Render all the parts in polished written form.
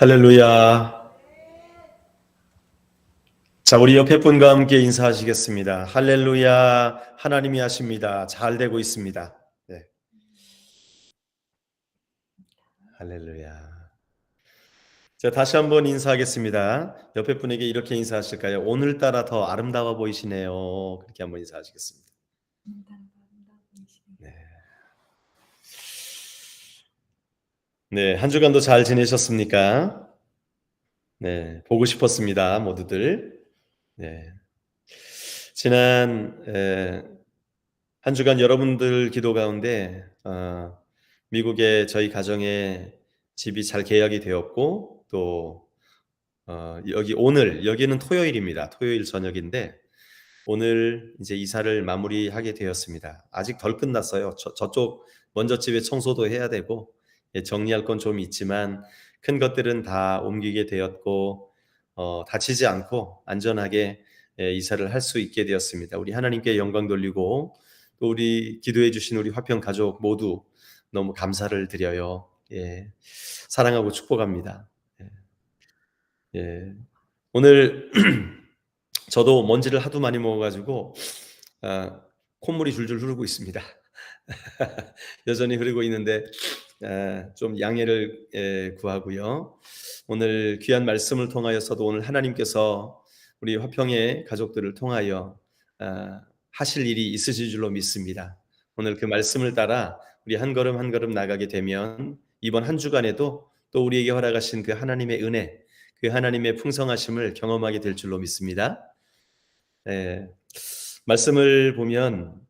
할렐루야. 자, 우리 옆에 분과 함께 인사하시겠습니다. 할렐루야. 하나님이 하십니다. 잘 되고 있습니다. 네. 할렐루야. 자, 다시 한번 인사하겠습니다. 옆에 분에게 이렇게 인사하실까요? 오늘따라 더 아름다워 보이시네요. 그렇게 한번 인사하시겠습니다. 네. 네, 한 주간도 잘 지내셨습니까? 네, 보고 싶었습니다, 모두들. 네. 지난 한 주간 여러분들 기도 가운데 미국의 저희 가정의 집이 잘 계약이 되었고 또 여기는 토요일입니다. 토요일 저녁인데 오늘 이제 이사를 마무리하게 되었습니다. 아직 덜 끝났어요. 저쪽 먼저 집에 청소도 해야 되고 정리할 건 좀 있지만 큰 것들은 다 옮기게 되었고 다치지 않고 안전하게 이사를 할 수 있게 되었습니다. 우리 하나님께 영광 돌리고 또 우리 기도해 주신 우리 화평 가족 모두 너무 감사를 드려요. 예, 사랑하고 축복합니다. 예, 예. 오늘 저도 먼지를 하도 많이 먹어가지고 콧물이 줄줄 흐르고 있습니다. 여전히 흐르고 있는데 좀 양해를 구하고요. 오늘 귀한 말씀을 통하여서도 오늘 하나님께서 우리 화평의 가족들을 통하여 하실 일이 있으실 줄로 믿습니다. 오늘 그 말씀을 따라 우리 한 걸음 한 걸음 나가게 되면 이번 한 주간에도 또 우리에게 허락하신 그 하나님의 은혜, 그 하나님의 풍성하심을 경험하게 될 줄로 믿습니다. 말씀을 보면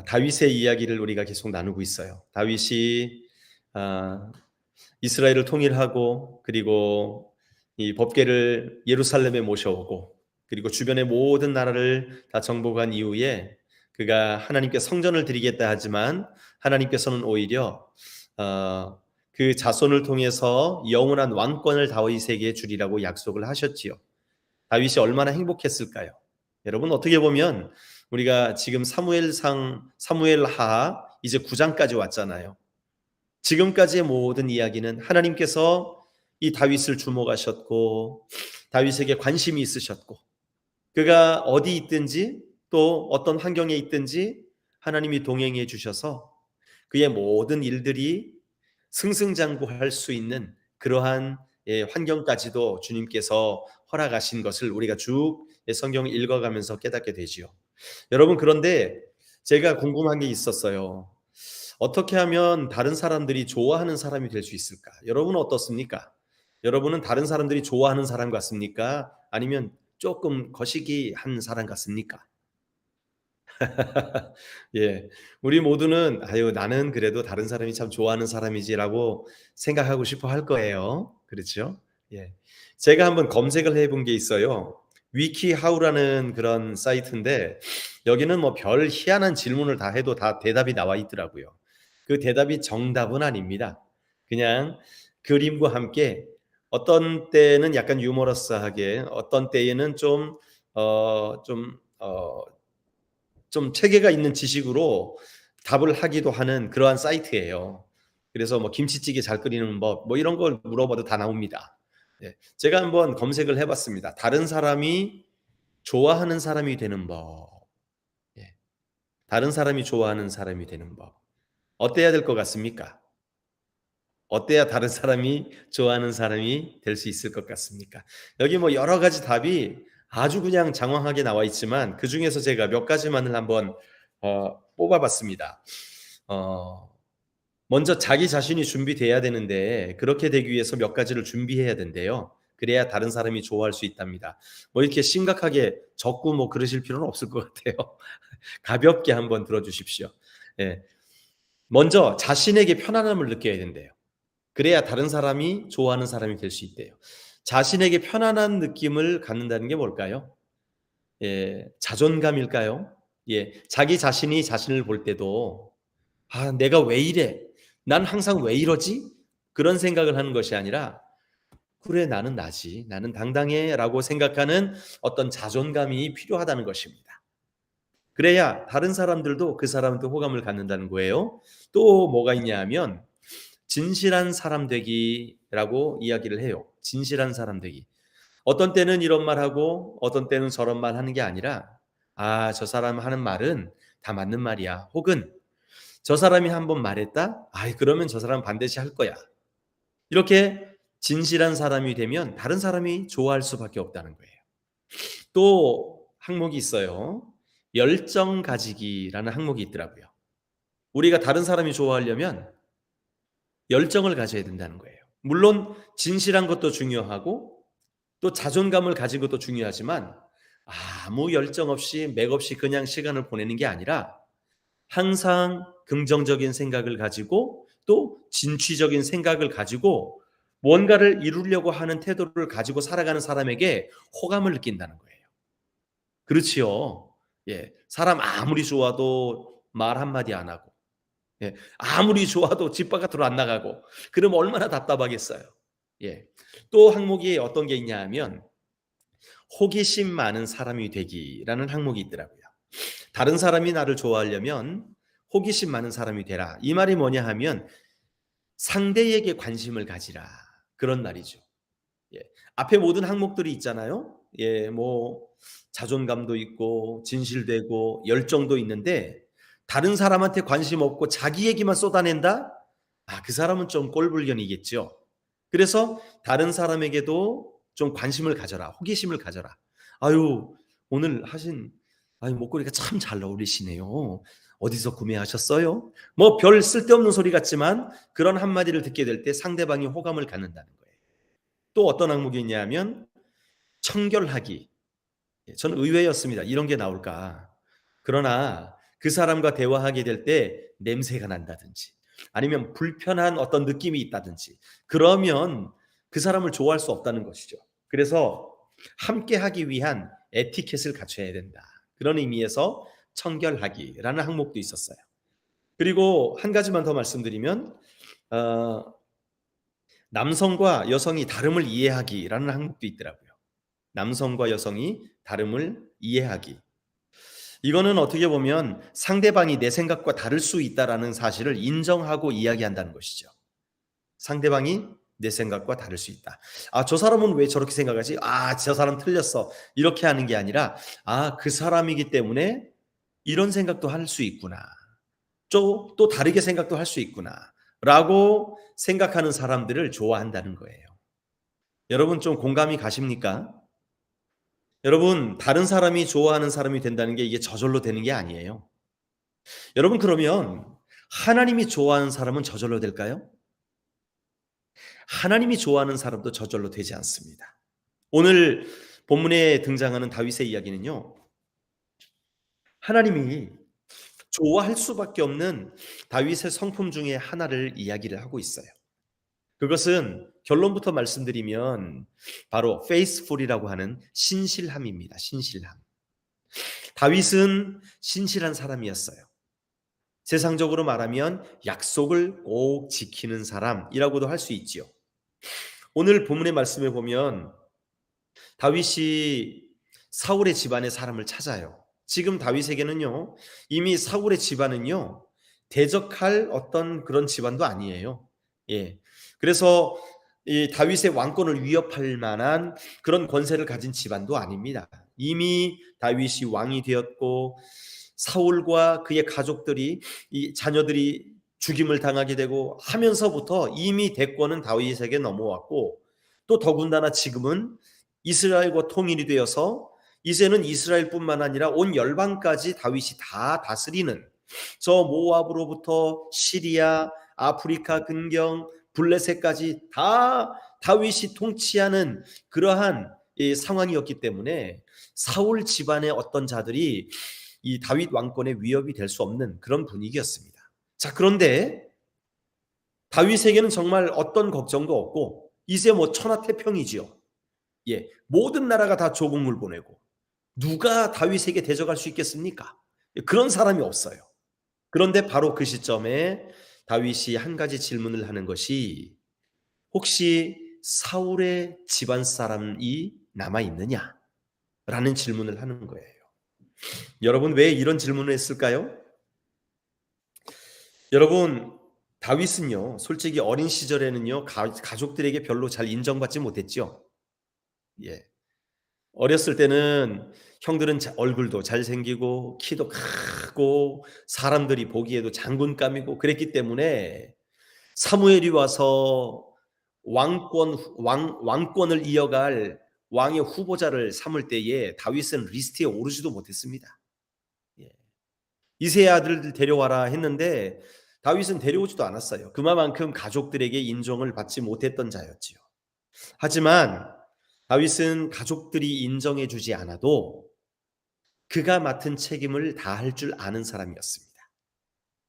다윗의 이야기를 우리가 계속 나누고 있어요. 다윗이 이스라엘을 통일하고 그리고 이 법궤를 예루살렘에 모셔오고 그리고 주변의 모든 나라를 다 정복한 이후에 그가 하나님께 성전을 드리겠다 하지만 하나님께서는 오히려 그 자손을 통해서 영원한 왕권을 다윗에게 주리라고 약속을 하셨지요. 다윗이 얼마나 행복했을까요? 여러분 어떻게 보면 우리가 지금 사무엘하 이제 9장까지 왔잖아요. 지금까지의 모든 이야기는 하나님께서 이 다윗을 주목하셨고 다윗에게 관심이 있으셨고 그가 어디 있든지 또 어떤 환경에 있든지 하나님이 동행해 주셔서 그의 모든 일들이 승승장구할 수 있는 그러한 환경까지도 주님께서 허락하신 것을 우리가 쭉 성경을 읽어가면서 깨닫게 되지요. 여러분 그런데 제가 궁금한 게 있었어요. 어떻게 하면 다른 사람들이 좋아하는 사람이 될 수 있을까? 여러분은 어떻습니까? 여러분은 다른 사람들이 좋아하는 사람 같습니까? 아니면 조금 거시기한 사람 같습니까? 예, 우리 모두는 나는 그래도 다른 사람이 참 좋아하는 사람이지라고 생각하고 싶어 할 거예요. 그렇죠? 예, 제가 한번 검색을 해본 게 있어요. 위키하우라는 그런 사이트인데 여기는 뭐 별 희한한 질문을 다 해도 다 대답이 나와 있더라고요. 그 대답이 정답은 아닙니다. 그냥 그림과 함께 어떤 때는 약간 유머러스하게 어떤 때에는 좀 체계가 있는 지식으로 답을 하기도 하는 그러한 사이트예요. 그래서 뭐 김치찌개 잘 끓이는 법 뭐 이런 걸 물어봐도 다 나옵니다. 예, 제가 한번 검색을 해봤습니다. 다른 사람이 좋아하는 사람이 되는 법. 예, 다른 사람이 좋아하는 사람이 되는 법. 어때야 될 것 같습니까? 어때야 다른 사람이 좋아하는 사람이 될 수 있을 것 같습니까? 여기 뭐 여러 가지 답이 아주 그냥 장황하게 나와 있지만 그 중에서 제가 몇 가지만을 한번 뽑아봤습니다. 어, 먼저 자기 자신이 준비돼야 되는데 그렇게 되기 위해서 몇 가지를 준비해야 된대요. 그래야 다른 사람이 좋아할 수 있답니다. 뭐 이렇게 심각하게 적고 뭐 그러실 필요는 없을 것 같아요. 가볍게 한번 들어주십시오. 예. 먼저 자신에게 편안함을 느껴야 된대요. 그래야 다른 사람이 좋아하는 사람이 될 수 있대요. 자신에게 편안한 느낌을 갖는다는 게 뭘까요? 예, 자존감일까요? 예, 자기 자신이 자신을 볼 때도 내가 왜 이래? 난 항상 왜 이러지? 그런 생각을 하는 것이 아니라 그래, 나는 나지. 나는 당당해라고 생각하는 어떤 자존감이 필요하다는 것입니다. 그래야 다른 사람들도 그 사람한테 호감을 갖는다는 거예요. 또 뭐가 있냐 하면 진실한 사람 되기라고 이야기를 해요. 진실한 사람 되기. 어떤 때는 이런 말하고 어떤 때는 저런 말 하는 게 아니라 아, 저 사람 하는 말은 다 맞는 말이야. 혹은 저 사람이 한번 말했다? 아이, 그러면 저 사람 반드시 할 거야. 이렇게 진실한 사람이 되면 다른 사람이 좋아할 수밖에 없다는 거예요. 또 항목이 있어요. 열정 가지기라는 항목이 있더라고요. 우리가 다른 사람이 좋아하려면 열정을 가져야 된다는 거예요. 물론 진실한 것도 중요하고 또 자존감을 가진 것도 중요하지만 아무 열정 없이 맥없이 그냥 시간을 보내는 게 아니라 항상 긍정적인 생각을 가지고 또 진취적인 생각을 가지고 뭔가를 이루려고 하는 태도를 가지고 살아가는 사람에게 호감을 느낀다는 거예요. 그렇지요. 예. 사람 아무리 좋아도 말 한마디 안 하고, 예. 아무리 좋아도 집 바깥으로 안 나가고, 그러면 얼마나 답답하겠어요. 예. 또 항목이 어떤 게 있냐 하면, 호기심 많은 사람이 되기라는 항목이 있더라고요. 다른 사람이 나를 좋아하려면 호기심 많은 사람이 되라. 이 말이 뭐냐 하면, 상대에게 관심을 가지라. 그런 말이죠. 예. 앞에 모든 항목들이 있잖아요. 예, 뭐 자존감도 있고 진실되고 열정도 있는데 다른 사람한테 관심 없고 자기 얘기만 쏟아낸다? 아, 그 사람은 좀 꼴불견이겠죠. 그래서 다른 사람에게도 좀 관심을 가져라. 호기심을 가져라. 아유, 오늘 하신 아유, 목걸이가 참 잘 어울리시네요. 어디서 구매하셨어요? 뭐 별 쓸데없는 소리 같지만 그런 한마디를 듣게 될 때 상대방이 호감을 갖는다는 거예요. 또 어떤 항목이 있냐면 청결하기. 저는 의외였습니다. 이런 게 나올까. 그러나 그 사람과 대화하게 될 때 냄새가 난다든지 아니면 불편한 어떤 느낌이 있다든지 그러면 그 사람을 좋아할 수 없다는 것이죠. 그래서 함께 하기 위한 에티켓을 갖춰야 된다. 그런 의미에서 청결하기라는 항목도 있었어요. 그리고 한 가지만 더 말씀드리면 어, 남성과 여성이 다름을 이해하기라는 항목도 있더라고요. 남성과 여성이 다름을 이해하기. 이거는 어떻게 보면 상대방이 내 생각과 다를 수 있다라는 사실을 인정하고 이야기한다는 것이죠. 상대방이 내 생각과 다를 수 있다. 아, 저 사람은 왜 저렇게 생각하지? 아, 저 사람 틀렸어. 이렇게 하는 게 아니라 아, 그 사람이기 때문에 이런 생각도 할 수 있구나. 또 다르게 생각도 할 수 있구나. 라고 생각하는 사람들을 좋아한다는 거예요. 여러분 좀 공감이 가십니까? 여러분, 다른 사람이 좋아하는 사람이 된다는 게 이게 저절로 되는 게 아니에요. 여러분, 그러면 하나님이 좋아하는 사람은 저절로 될까요? 하나님이 좋아하는 사람도 저절로 되지 않습니다. 오늘 본문에 등장하는 다윗의 이야기는요, 하나님이 좋아할 수밖에 없는 다윗의 성품 중에 하나를 이야기를 하고 있어요. 그것은 결론부터 말씀드리면 바로 faithful이라고 하는 신실함입니다. 신실함. 다윗은 신실한 사람이었어요. 세상적으로 말하면 약속을 꼭 지키는 사람이라고도 할 수 있지요. 오늘 본문의 말씀에 보면 다윗이 사울의 집안의 사람을 찾아요. 지금 다윗에게는요, 이미 사울의 집안은요, 대적할 어떤 그런 집안도 아니에요. 예. 그래서 이 다윗의 왕권을 위협할 만한 그런 권세를 가진 집안도 아닙니다. 이미 다윗이 왕이 되었고 사울과 그의 가족들이 이 자녀들이 죽임을 당하게 되고 하면서부터 이미 대권은 다윗에게 넘어왔고 또 더군다나 지금은 이스라엘과 통일이 되어서 이제는 이스라엘뿐만 아니라 온 열방까지 다윗이 다 다스리는 저 모압으로부터 시리아, 아프리카 근경, 블레셋까지 다 다윗이 통치하는 그러한 상황이었기 때문에 사울 집안의 어떤 자들이 이 다윗 왕권의 위협이 될 수 없는 그런 분위기였습니다. 자, 그런데 다윗에게는 정말 어떤 걱정도 없고 이제 뭐 천하태평이지요. 예, 모든 나라가 다 조국물 보내고 누가 다윗에게 대적할 수 있겠습니까? 그런 사람이 없어요. 그런데 바로 그 시점에 다윗이 한 가지 질문을 하는 것이 혹시 사울의 집안 사람이 남아 있느냐? 라는 질문을 하는 거예요. 여러분 왜 이런 질문을 했을까요? 여러분 다윗은요, 솔직히 어린 시절에는요, 가족들에게 별로 잘 인정받지 못했죠. 예. 어렸을 때는 형들은 얼굴도 잘생기고 키도 크고 사람들이 보기에도 장군감이고 그랬기 때문에 사무엘이 와서 왕권을 이어갈 왕의 후보자를 삼을 때에 다윗은 리스트에 오르지도 못했습니다. 예. 이세 아들들 데려와라 했는데 다윗은 데려오지도 않았어요. 그만큼 가족들에게 인정을 받지 못했던 자였지요. 하지만 다윗은 가족들이 인정해 주지 않아도 그가 맡은 책임을 다할 줄 아는 사람이었습니다.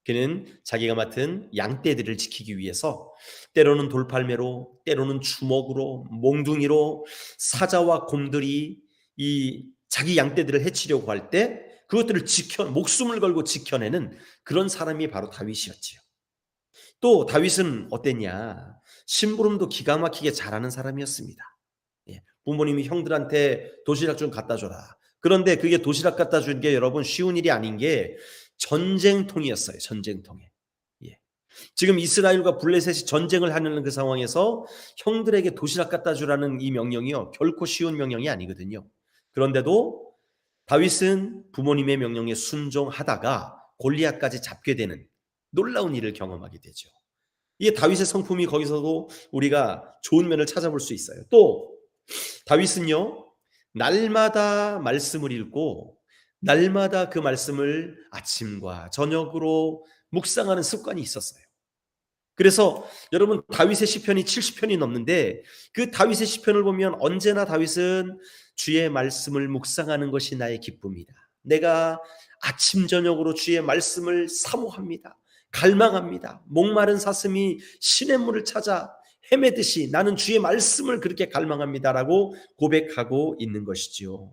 그는 자기가 맡은 양떼들을 지키기 위해서 때로는 돌팔매로, 때로는 주먹으로, 몽둥이로 사자와 곰들이 이 자기 양떼들을 해치려고 할 때 그것들을 목숨을 걸고 지켜내는 그런 사람이 바로 다윗이었지요. 또 다윗은 어땠냐? 심부름도 기가 막히게 잘하는 사람이었습니다. 예, 부모님이 형들한테 도시락 좀 갖다 줘라. 그런데 그게 도시락 갖다 준 게 여러분 쉬운 일이 아닌 게 전쟁통이었어요. 전쟁통에. 예. 지금 이스라엘과 블레셋이 전쟁을 하는 그 상황에서 형들에게 도시락 갖다 주라는 이 명령이요, 결코 쉬운 명령이 아니거든요. 그런데도 다윗은 부모님의 명령에 순종하다가 골리앗까지 잡게 되는 놀라운 일을 경험하게 되죠. 이게 다윗의 성품이 거기서도 우리가 좋은 면을 찾아볼 수 있어요. 또 다윗은요, 날마다 말씀을 읽고 날마다 그 말씀을 아침과 저녁으로 묵상하는 습관이 있었어요. 그래서 여러분 다윗의 시편이 70편이 넘는데 그 다윗의 시편을 보면 언제나 다윗은 주의 말씀을 묵상하는 것이 나의 기쁨이다. 내가 아침 저녁으로 주의 말씀을 사모합니다. 갈망합니다. 목마른 사슴이 시냇물을 찾아 헤매듯이 나는 주의 말씀을 그렇게 갈망합니다라고 고백하고 있는 것이지요.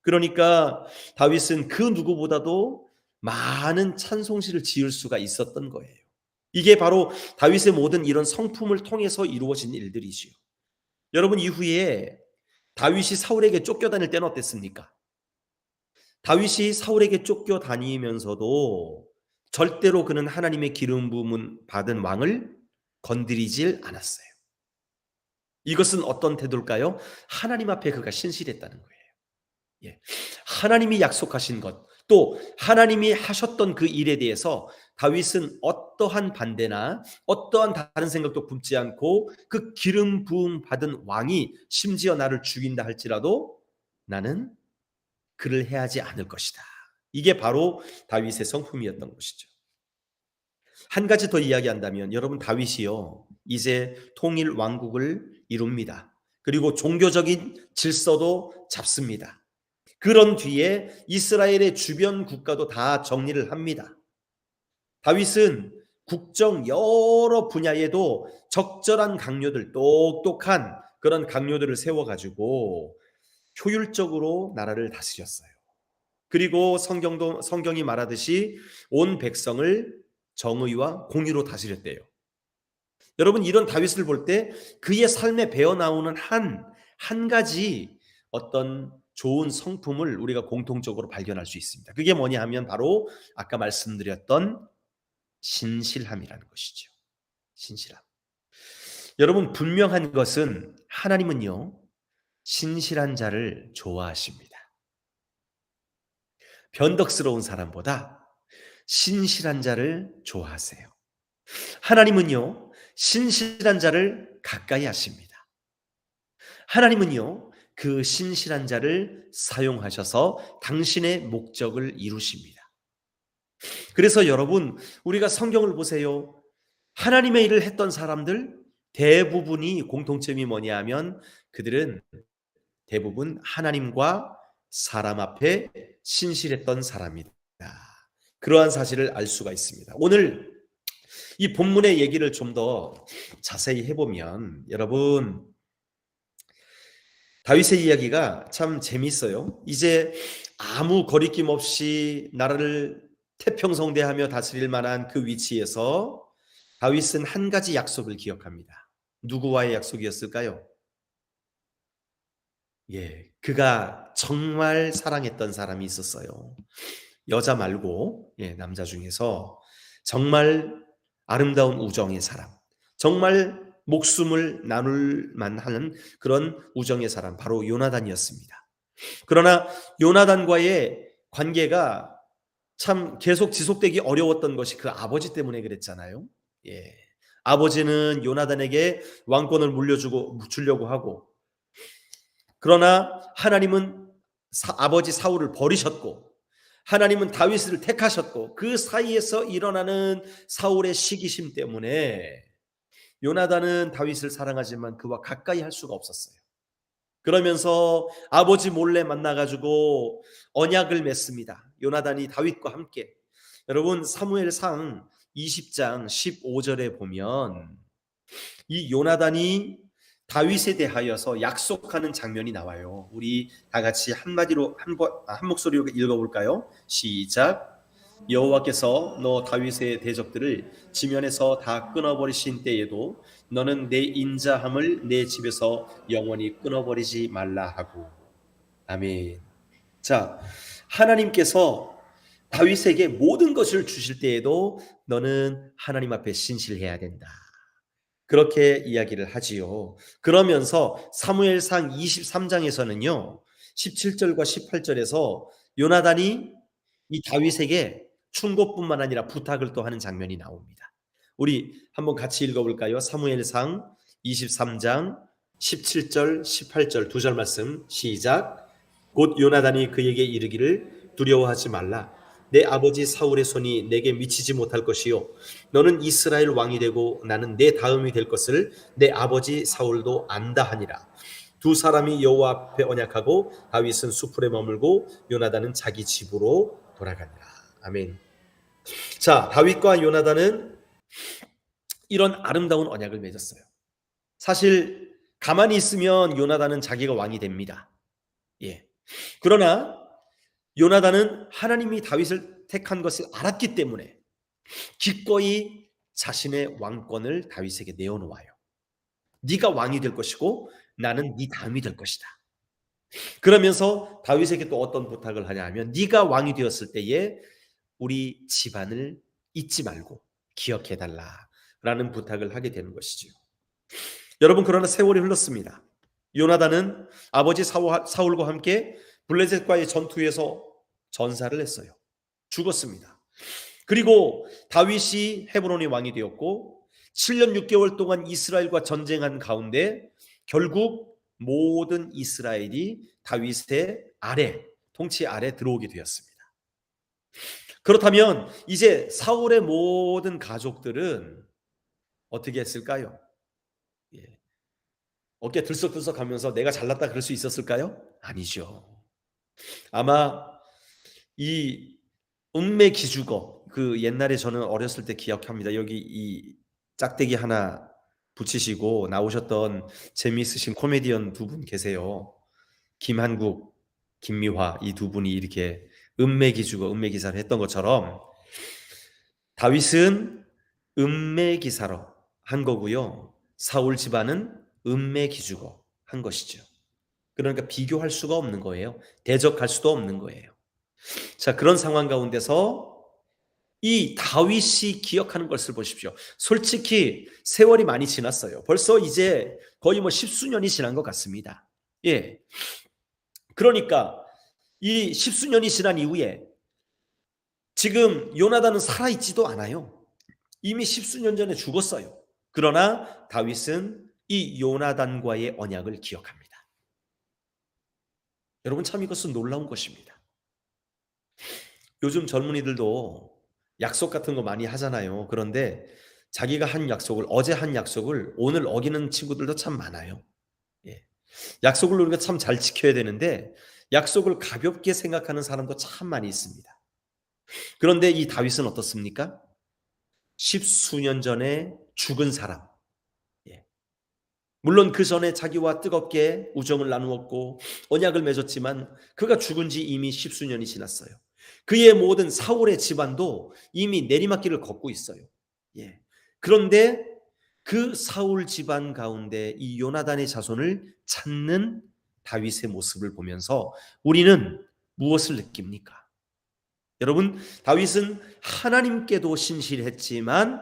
그러니까 다윗은 그 누구보다도 많은 찬송시를 지을 수가 있었던 거예요. 이게 바로 다윗의 모든 이런 성품을 통해서 이루어진 일들이지요. 여러분 이후에 다윗이 사울에게 쫓겨다닐 때는 어땠습니까? 다윗이 사울에게 쫓겨다니면서도 절대로 그는 하나님의 기름 부음 받은 왕을 건드리질 않았어요. 이것은 어떤 태도일까요? 하나님 앞에 그가 신실했다는 거예요. 예. 하나님이 약속하신 것, 또 하나님이 하셨던 그 일에 대해서 다윗은 어떠한 반대나 어떠한 다른 생각도 품지 않고 그 기름 부음 받은 왕이 심지어 나를 죽인다 할지라도 나는 그를 해하지 않을 것이다. 이게 바로 다윗의 성품이었던 것이죠. 한 가지 더 이야기한다면 여러분 다윗이요, 이제 통일 왕국을 이룹니다. 그리고 종교적인 질서도 잡습니다. 그런 뒤에 이스라엘의 주변 국가도 다 정리를 합니다. 다윗은 국정 여러 분야에도 적절한 강요들, 똑똑한 그런 강요들을 세워가지고 효율적으로 나라를 다스렸어요. 그리고 성경이 말하듯이 온 백성을 정의와 공의로 다스렸대요. 여러분 이런 다윗을 볼 때 그의 삶에 배어 나오는 한 가지 어떤 좋은 성품을 우리가 공통적으로 발견할 수 있습니다. 그게 뭐냐 하면 바로 아까 말씀드렸던 신실함이라는 것이죠. 신실함. 여러분 분명한 것은 하나님은요, 신실한 자를 좋아하십니다. 변덕스러운 사람보다 신실한 자를 좋아하세요. 하나님은요, 신실한 자를 가까이 하십니다. 하나님은요, 그 신실한 자를 사용하셔서 당신의 목적을 이루십니다. 그래서 여러분, 우리가 성경을 보세요. 하나님의 일을 했던 사람들 대부분이 공통점이 뭐냐 하면 그들은 대부분 하나님과 사람 앞에 신실했던 사람이다. 그러한 사실을 알 수가 있습니다. 오늘 이 본문의 얘기를 좀 더 자세히 해보면 여러분 다윗의 이야기가 참 재미있어요. 이제 아무 거리낌 없이 나라를 태평성대하며 다스릴 만한 그 위치에서 다윗은 한 가지 약속을 기억합니다. 누구와의 약속이었을까요? 예, 그가 정말 사랑했던 사람이 있었어요. 여자 말고, 예, 남자 중에서 정말 아름다운 우정의 사람, 정말 목숨을 나눌 만한 그런 우정의 사람, 바로 요나단이었습니다. 그러나 요나단과의 관계가 참 계속 지속되기 어려웠던 것이 그 아버지 때문에 그랬잖아요. 예. 아버지는 요나단에게 왕권을 주려고 하고, 그러나 하나님은 아버지 사울을 버리셨고, 하나님은 다윗을 택하셨고, 그 사이에서 일어나는 사울의 시기심 때문에 요나단은 다윗을 사랑하지만 그와 가까이 할 수가 없었어요. 그러면서 아버지 몰래 만나가지고 언약을 맺습니다. 요나단이 다윗과 함께. 여러분, 사무엘상 20장 15절에 보면 이 요나단이 다윗에 대하여서 약속하는 장면이 나와요. 우리 다 같이 한마디로 한 목소리로 읽어볼까요? 시작. 여호와께서 너 다윗의 대적들을 지면에서 다 끊어버리신 때에도 너는 내 인자함을 내 집에서 영원히 끊어버리지 말라 하고. 아멘. 자, 하나님께서 다윗에게 모든 것을 주실 때에도 너는 하나님 앞에 신실해야 된다. 그렇게 이야기를 하지요. 그러면서 사무엘상 23장에서는요. 17절과 18절에서 요나단이 이 다윗에게 충고뿐만 아니라 부탁을 또 하는 장면이 나옵니다. 우리 한번 같이 읽어볼까요? 사무엘상 23장 17절 18절 두 절 말씀 시작. 곧 요나단이 그에게 이르기를 두려워하지 말라. 내 아버지 사울의 손이 내게 미치지 못할 것이요 너는 이스라엘 왕이 되고 나는 내 다음이 될 것을 내 아버지 사울도 안다 하니라. 두 사람이 여호와 앞에 언약하고 다윗은 수풀에 머물고 요나단은 자기 집으로 돌아가니라. 아멘. 자, 다윗과 요나단은 이런 아름다운 언약을 맺었어요. 사실 가만히 있으면 요나단은 자기가 왕이 됩니다. 예. 그러나 요나단은 하나님이 다윗을 택한 것을 알았기 때문에 기꺼이 자신의 왕권을 다윗에게 내어놓아요. 네가 왕이 될 것이고 나는 네 다음이 될 것이다. 그러면서 다윗에게 또 어떤 부탁을 하냐 하면 네가 왕이 되었을 때에 우리 집안을 잊지 말고 기억해달라라는 부탁을 하게 되는 것이죠. 여러분, 그러나 세월이 흘렀습니다. 요나단은 아버지 사울과 함께 블레셋과의 전투에서 전사를 했어요. 죽었습니다. 그리고 다윗이 헤브론의 왕이 되었고 7년 6개월 동안 이스라엘과 전쟁한 가운데 결국 모든 이스라엘이 다윗의 통치 아래 들어오게 되었습니다. 그렇다면 이제 사울의 모든 가족들은 어떻게 했을까요? 예. 어깨 들썩들썩하면서 내가 잘났다 그럴 수 있었을까요? 아니죠. 아마 이 음메 기죽어, 그 옛날에 저는 어렸을 때 기억합니다. 여기 이 짝대기 하나 붙이시고 나오셨던 재미있으신 코미디언 두 분 계세요. 김한국, 김미화, 이 두 분이 이렇게 음매기죽어 음매기사를 했던 것처럼 다윗은 음매기사로 한 거고요. 사울 집안은 음매기죽어 한 것이죠. 그러니까 비교할 수가 없는 거예요. 대적할 수도 없는 거예요. 자, 그런 상황 가운데서 이 다윗이 기억하는 것을 보십시오. 솔직히 세월이 많이 지났어요. 벌써 이제 거의 뭐 십수년이 지난 것 같습니다. 예. 그러니까 이 십수년이 지난 이후에 지금 요나단은 살아있지도 않아요. 이미 십수년 전에 죽었어요. 그러나 다윗은 이 요나단과의 언약을 기억합니다. 여러분, 참 이것은 놀라운 것입니다. 요즘 젊은이들도 약속 같은 거 많이 하잖아요. 그런데 자기가 한 약속을, 어제 한 약속을 오늘 어기는 친구들도 참 많아요. 예. 약속을 우리가 참 잘 지켜야 되는데 약속을 가볍게 생각하는 사람도 참 많이 있습니다. 그런데 이 다윗은 어떻습니까? 십수년 전에 죽은 사람. 예. 물론 그 전에 자기와 뜨겁게 우정을 나누었고 언약을 맺었지만 그가 죽은 지 이미 십수년이 지났어요. 그의 모든 사울의 집안도 이미 내리막길을 걷고 있어요. 예. 그런데 그 사울 집안 가운데 이 요나단의 자손을 찾는 다윗의 모습을 보면서 우리는 무엇을 느낍니까? 여러분, 다윗은 하나님께도 신실했지만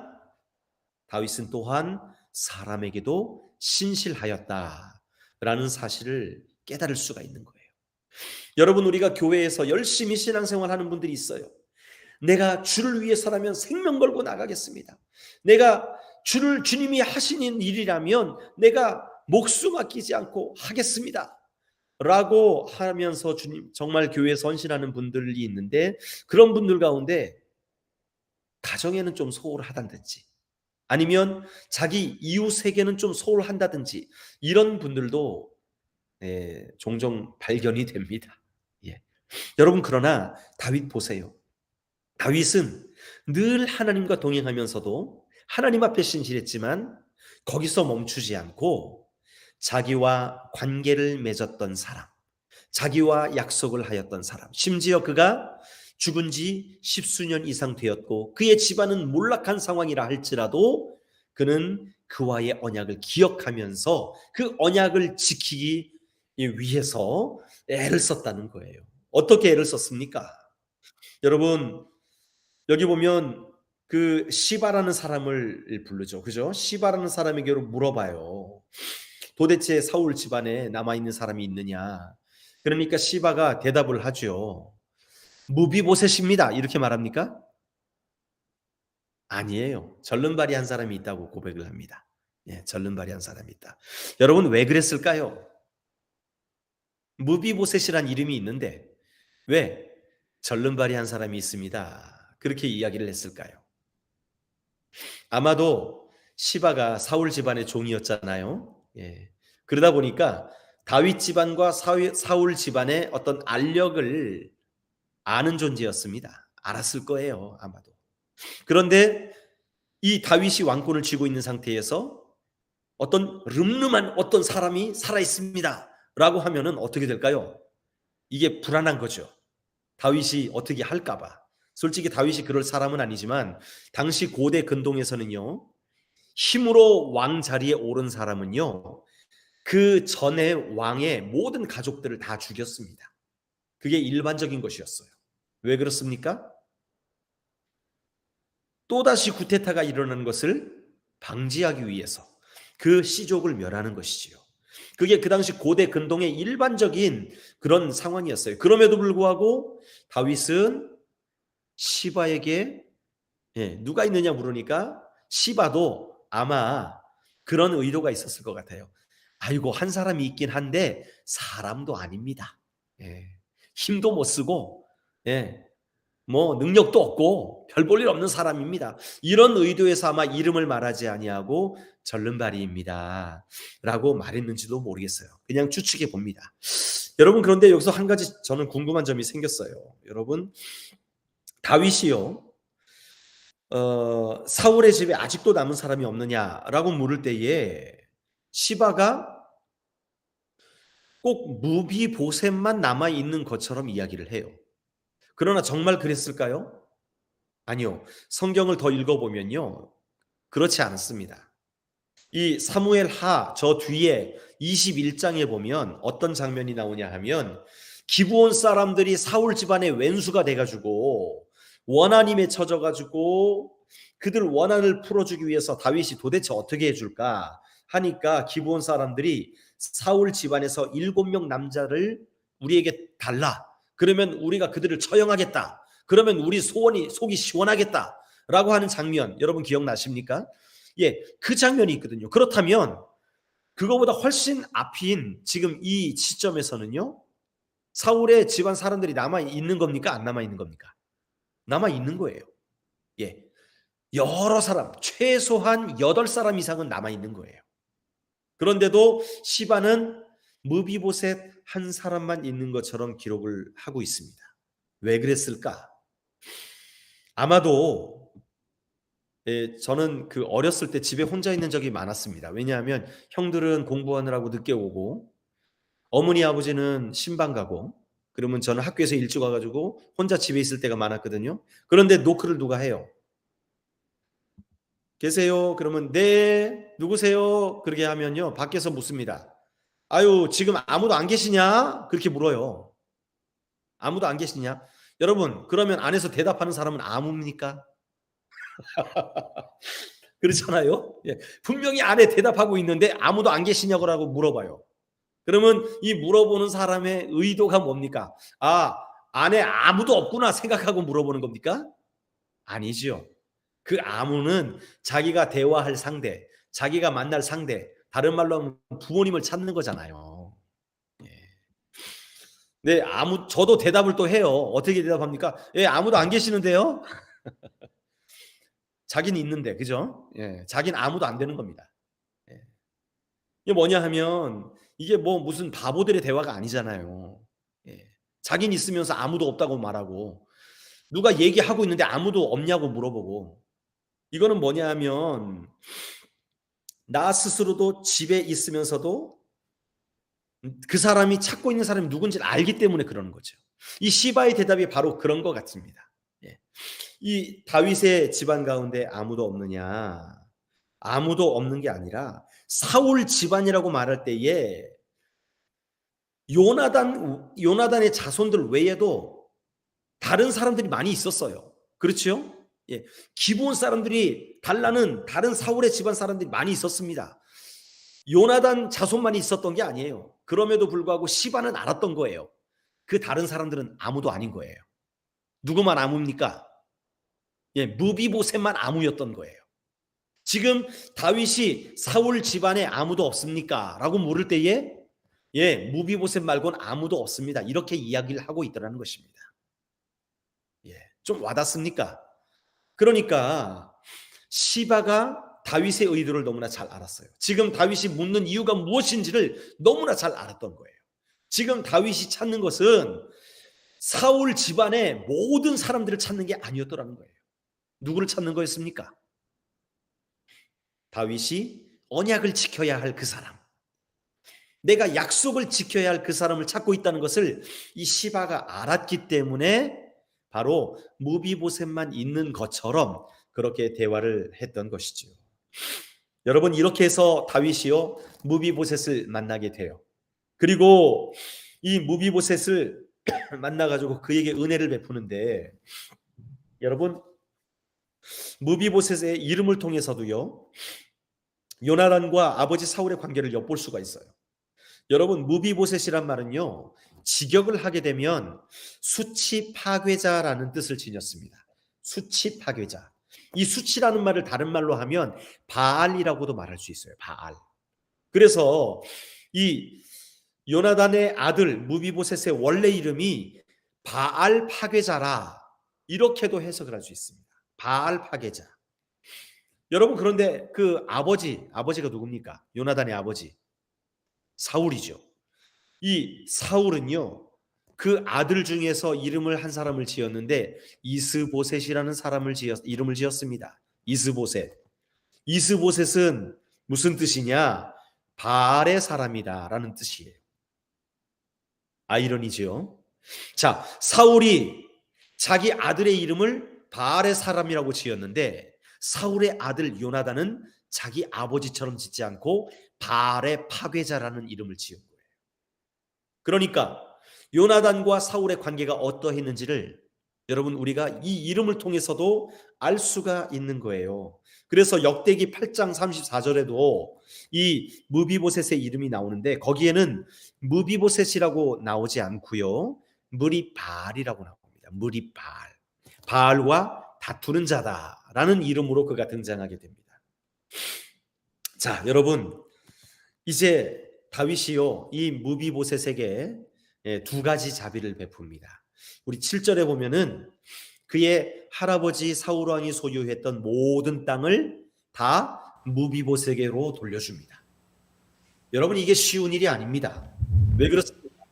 다윗은 또한 사람에게도 신실하였다라는 사실을 깨달을 수가 있는 거예요. 여러분, 우리가 교회에서 열심히 신앙생활하는 분들이 있어요. 내가 주를 위해서라면 생명 걸고 나가겠습니다. 내가 주님이 하시는 일이라면 내가 목숨 아끼지 않고 하겠습니다. 라고 하면서 주님 정말 교회에 헌신하는 분들이 있는데, 그런 분들 가운데 가정에는 좀 소홀하다든지 아니면 자기 이웃에게는 좀 소홀한다든지 이런 분들도 종종 발견이 됩니다. 예. 여러분, 그러나 다윗 보세요. 다윗은 늘 하나님과 동행하면서도 하나님 앞에 신실했지만 거기서 멈추지 않고 자기와 관계를 맺었던 사람, 자기와 약속을 하였던 사람, 심지어 그가 죽은 지 십수년 이상 되었고 그의 집안은 몰락한 상황이라 할지라도 그는 그와의 언약을 기억하면서 그 언약을 지키기 위해서 애를 썼다는 거예요. 어떻게 애를 썼습니까? 여러분, 여기 보면 그 시바라는 사람을 부르죠. 그죠? 시바라는 사람에게로 물어봐요. 도대체 사울 집안에 남아있는 사람이 있느냐? 그러니까 시바가 대답을 하죠. 무비보셋입니다. 이렇게 말합니까? 아니에요. 절름발이 한 사람이 있다고 고백을 합니다. 예, 절름발이 한 사람이 있다. 여러분, 왜 그랬을까요? 무비보셋이란 이름이 있는데 왜 절름발이 한 사람이 있습니다, 그렇게 이야기를 했을까요? 아마도 시바가 사울 집안의 종이었잖아요. 예. 그러다 보니까 다윗 집안과 사울 집안의 어떤 알력을 아는 존재였습니다. 알았을 거예요, 아마도. 그런데 이 다윗이 왕권을 쥐고 있는 상태에서 어떤 름름한 어떤 사람이 살아 있습니다 라고 하면은 어떻게 될까요? 이게 불안한 거죠. 다윗이 어떻게 할까봐. 솔직히 다윗이 그럴 사람은 아니지만 당시 고대 근동에서는요, 힘으로 왕 자리에 오른 사람은요, 그 전에 왕의 모든 가족들을 다 죽였습니다. 그게 일반적인 것이었어요. 왜 그렇습니까? 또다시 쿠데타가 일어나는 것을 방지하기 위해서 그 씨족을 멸하는 것이지요. 그게 그 당시 고대 근동의 일반적인 그런 상황이었어요. 그럼에도 불구하고 다윗은 시바에게 누가 있느냐 물으니까 시바도 아마 그런 의도가 있었을 것 같아요. 아이고, 한 사람이 있긴 한데 사람도 아닙니다. 예. 힘도 못 쓰고 뭐 능력도 없고 별 볼 일 없는 사람입니다. 이런 의도에서 아마 이름을 말하지 아니하고 절름발이입니다 라고 말했는지도 모르겠어요. 그냥 추측해 봅니다. 여러분, 그런데 여기서 한 가지 저는 궁금한 점이 생겼어요. 여러분, 다윗이요, 사울의 집에 아직도 남은 사람이 없느냐라고 물을 때에 시바가 꼭 무비보셋만 남아 있는 것처럼 이야기를 해요. 그러나 정말 그랬을까요? 아니요. 성경을 더 읽어보면요, 그렇지 않습니다. 이 사무엘 하 저 뒤에 21장에 보면 어떤 장면이 나오냐 하면, 기브온 사람들이 사울 집안의 왼수가 돼가지고 원한임에 처져가지고 그들 원한을 풀어주기 위해서 다윗이 도대체 어떻게 해줄까 하니까 기브온 사람들이 사울 집안에서 7명 남자를 우리에게 달라. 그러면 우리가 그들을 처형하겠다. 그러면 우리 속이 시원하겠다 라고 하는 장면, 여러분 기억나십니까? 예, 그 장면이 있거든요. 그렇다면 그거보다 훨씬 앞인 지금 이 시점에서는요, 사울의 집안 사람들이 남아 있는 겁니까? 안 남아 있는 겁니까? 남아 있는 거예요. 예, 여러 사람, 최소한 8사람 이상은 남아 있는 거예요. 그런데도 시바는 무비보셋 한 사람만 있는 것처럼 기록을 하고 있습니다. 왜 그랬을까? 아마도 저는 그 어렸을 때 집에 혼자 있는 적이 많았습니다. 왜냐하면 형들은 공부하느라고 늦게 오고 어머니 아버지는 신방 가고, 그러면 저는 학교에서 일찍 와가지고 혼자 집에 있을 때가 많았거든요. 그런데 노크를 누가 해요. 계세요? 그러면 네, 누구세요? 그렇게 하면요, 밖에서 묻습니다. 아유, 지금 아무도 안 계시냐? 그렇게 물어요. 아무도 안 계시냐? 여러분, 그러면 안에서 대답하는 사람은 아무입니까? 그렇잖아요. 예. 분명히 안에 대답하고 있는데 아무도 안 계시냐고 물어봐요. 그러면 이 물어보는 사람의 의도가 뭡니까? 아, 안에 아무도 없구나 생각하고 물어보는 겁니까? 아니지요. 그 아무는 자기가 대화할 상대, 자기가 만날 상대, 다른 말로 하면 부모님을 찾는 거잖아요. 예. 네, 저도 대답을 또 해요. 어떻게 대답합니까? 예, 아무도 안 계시는데요? 자기는 있는데, 그죠? 예, 자기는 아무도 안 되는 겁니다. 예. 이게 뭐냐 하면, 이게 뭐 무슨 바보들의 대화가 아니잖아요. 예. 자기는 있으면서 아무도 없다고 말하고, 누가 얘기하고 있는데 아무도 없냐고 물어보고, 이거는 뭐냐 하면, 나 스스로도 집에 있으면서도 그 사람이 찾고 있는 사람이 누군지를 알기 때문에 그러는 거죠. 이 시바의 대답이 바로 그런 것 같습니다. 예. 이 다윗의 집안 가운데 아무도 없느냐? 아무도 없는 게 아니라 사울 집안이라고 말할 때에 요나단의 자손들 외에도 다른 사람들이 많이 있었어요. 그렇죠? 예. 기브온 사람들이 달라는 다른 사울의 집안 사람들이 많이 있었습니다. 요나단 자손만이 있었던 게 아니에요. 그럼에도 불구하고 시바는 알았던 거예요. 그 다른 사람들은 아무도 아닌 거예요. 누구만 아무입니까? 예, 무비보셋만 아무였던 거예요. 지금 다윗이 사울 집안에 아무도 없습니까? 라고 물을 때에 예, 무비보셋 말고는 아무도 없습니다. 이렇게 이야기를 하고 있더라는 것입니다. 예, 좀 와닿습니까? 그러니까 시바가 다윗의 의도를 너무나 잘 알았어요. 지금 다윗이 묻는 이유가 무엇인지를 너무나 잘 알았던 거예요. 지금 다윗이 찾는 것은 사울 집안의 모든 사람들을 찾는 게 아니었더라는 거예요. 누구를 찾는 거였습니까? 다윗이 언약을 지켜야 할 그 사람, 내가 약속을 지켜야 할 그 사람을 찾고 있다는 것을 이 시바가 알았기 때문에 바로 무비보셋만 있는 것처럼 그렇게 대화를 했던 것이죠. 여러분, 이렇게 해서 다윗이요 무비보셋을 만나게 돼요. 그리고 이 무비보셋을 만나가지고 그에게 은혜를 베푸는데, 여러분, 무비보셋의 이름을 통해서도요 요나단과 아버지 사울의 관계를 엿볼 수가 있어요. 여러분, 무비보셋이란 말은요 직역을 하게 되면 수치 파괴자라는 뜻을 지녔습니다. 수치 파괴자. 이 수치라는 말을 다른 말로 하면 바알이라고도 말할 수 있어요. 바알. 그래서 이 요나단의 아들 무비보셋의 원래 이름이 바알 파괴자라, 이렇게도 해석을 할 수 있습니다. 바알 파괴자. 여러분, 그런데 그 아버지가 누굽니까? 요나단의 아버지 사울이죠. 이 사울은요 그 아들 중에서 이름을 한 사람을 지었는데 이스보셋이라는 이름을 지었습니다. 이스보셋. 이스보셋은 무슨 뜻이냐? 바알의 사람이다라는 뜻이에요. 아이러니죠. 자, 사울이 자기 아들의 이름을 바알의 사람이라고 지었는데 사울의 아들 요나단은 자기 아버지처럼 짓지 않고 바알의 파괴자라는 이름을 지은 거예요. 그러니까 요나단과 사울의 관계가 어떠했는지를 여러분 우리가 이 이름을 통해서도 알 수가 있는 거예요. 그래서 역대기 8장 34절에도 이 무비보셋의 이름이 나오는데 거기에는 무비보셋이라고 나오지 않고요. 무리바알이라고 나옵니다. 무리바알. 바알과 다투는 자다라는 이름으로 그가 등장하게 됩니다. 자, 여러분, 이제 다윗이요 이 무비보셋에게 두 가지 자비를 베풉니다. 우리 7절에 보면은 그의 할아버지 사울 왕이 소유했던 모든 땅을 다 무비보셋에게로 돌려줍니다. 여러분, 이게 쉬운 일이 아닙니다. 왜 그렇습니까?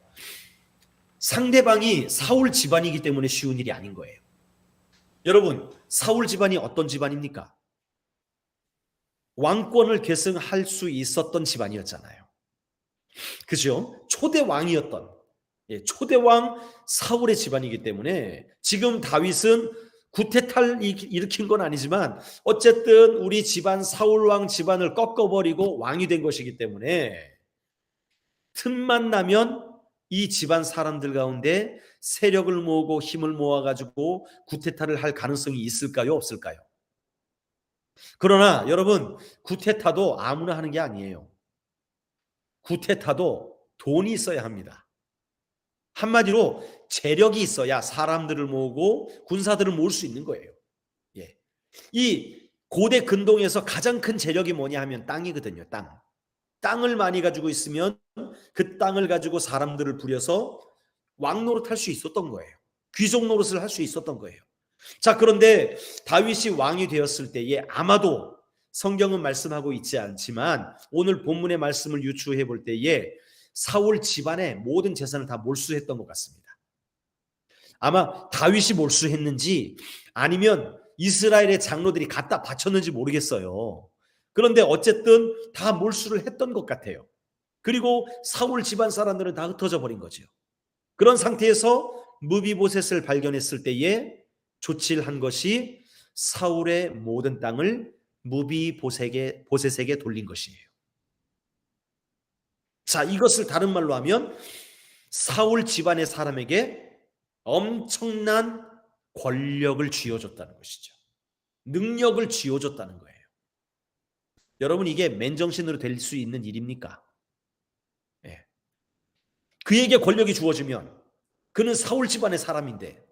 상대방이 사울 집안이기 때문에 쉬운 일이 아닌 거예요. 여러분, 사울 집안이 어떤 집안입니까? 왕권을 계승할 수 있었던 집안이었잖아요. 그죠? 초대 왕이었던 초대왕 사울의 집안이기 때문에 지금 다윗은 구태타를 일으킨 건 아니지만 어쨌든 우리 집안 사울왕 집안을 꺾어버리고 왕이 된 것이기 때문에 틈만 나면 이 집안 사람들 가운데 세력을 모으고 힘을 모아가지고 구태타를 할 가능성이 있을까요? 없을까요? 그러나 여러분, 구테타도 아무나 하는 게 아니에요. 구테타도 돈이 있어야 합니다. 한마디로 재력이 있어야 사람들을 모으고 군사들을 모을 수 있는 거예요. 예. 이 고대 근동에서 가장 큰 재력이 뭐냐 하면 땅이거든요. 땅. 땅을 많이 가지고 있으면 그 땅을 가지고 사람들을 부려서 왕 노릇할 수 있었던 거예요. 귀족 노릇을 할 수 있었던 거예요. 자, 그런데 다윗이 왕이 되었을 때에 아마도 성경은 말씀하고 있지 않지만 오늘 본문의 말씀을 유추해 볼 때에 사울 집안의 모든 재산을 다 몰수했던 것 같습니다. 아마 다윗이 몰수했는지 아니면 이스라엘의 장로들이 갖다 바쳤는지 모르겠어요. 그런데 어쨌든 다 몰수를 했던 것 같아요. 그리고 사울 집안 사람들은 다 흩어져 버린 거죠. 그런 상태에서 무비보셋을 발견했을 때에 조치를 한 것이 사울의 모든 땅을 무비보셋에게 돌린 것이에요. 자, 이것을 다른 말로 하면 사울 집안의 사람에게 엄청난 권력을 쥐어줬다는 것이죠. 능력을 쥐어줬다는 거예요. 여러분, 이게 맨정신으로 될 수 있는 일입니까? 예. 그에게 권력이 주어지면 그는 사울 집안의 사람인데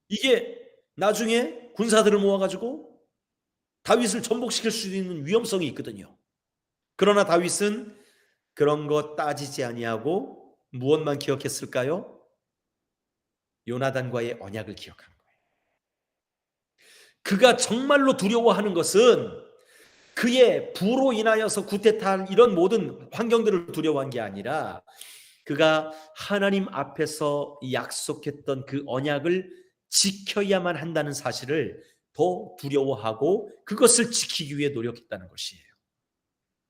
이게 나중에 군사들을 모아가지고 다윗을 전복시킬 수 있는 위험성이 있거든요. 그러나 다윗은 그런 것 따지지 아니하고 무엇만 기억했을까요? 요나단과의 언약을 기억한 거예요. 그가 정말로 두려워하는 것은 그의 부로 인하여서 구태타 이런 모든 환경들을 두려워한 게 아니라 그가 하나님 앞에서 약속했던 그 언약을 지켜야만 한다는 사실을 더 두려워하고 그것을 지키기 위해 노력했다는 것이에요.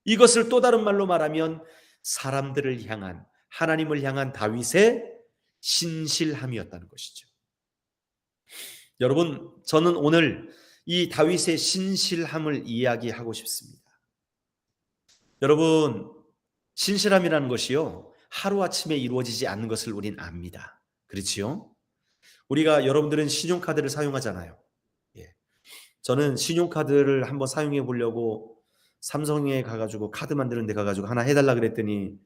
이것을 또 다른 말로 말하면 사람들을 향한, 하나님을 향한 다윗의 신실함이었다는 것이죠. 여러분, 저는 오늘 이 다윗의 신실함을 이야기하고 싶습니다. 여러분, 신실함이라는 것이요, 하루아침에 이루어지지 않는 것을 우린 압니다. 그렇지요? 우리가, 여러분들은 신용카드를 사용하잖아요. 예. 저는 신용카드를 한번 사용해 보려고 삼성에 가가지고 카드 만드는 데 가가지고 하나 해달라 그랬더니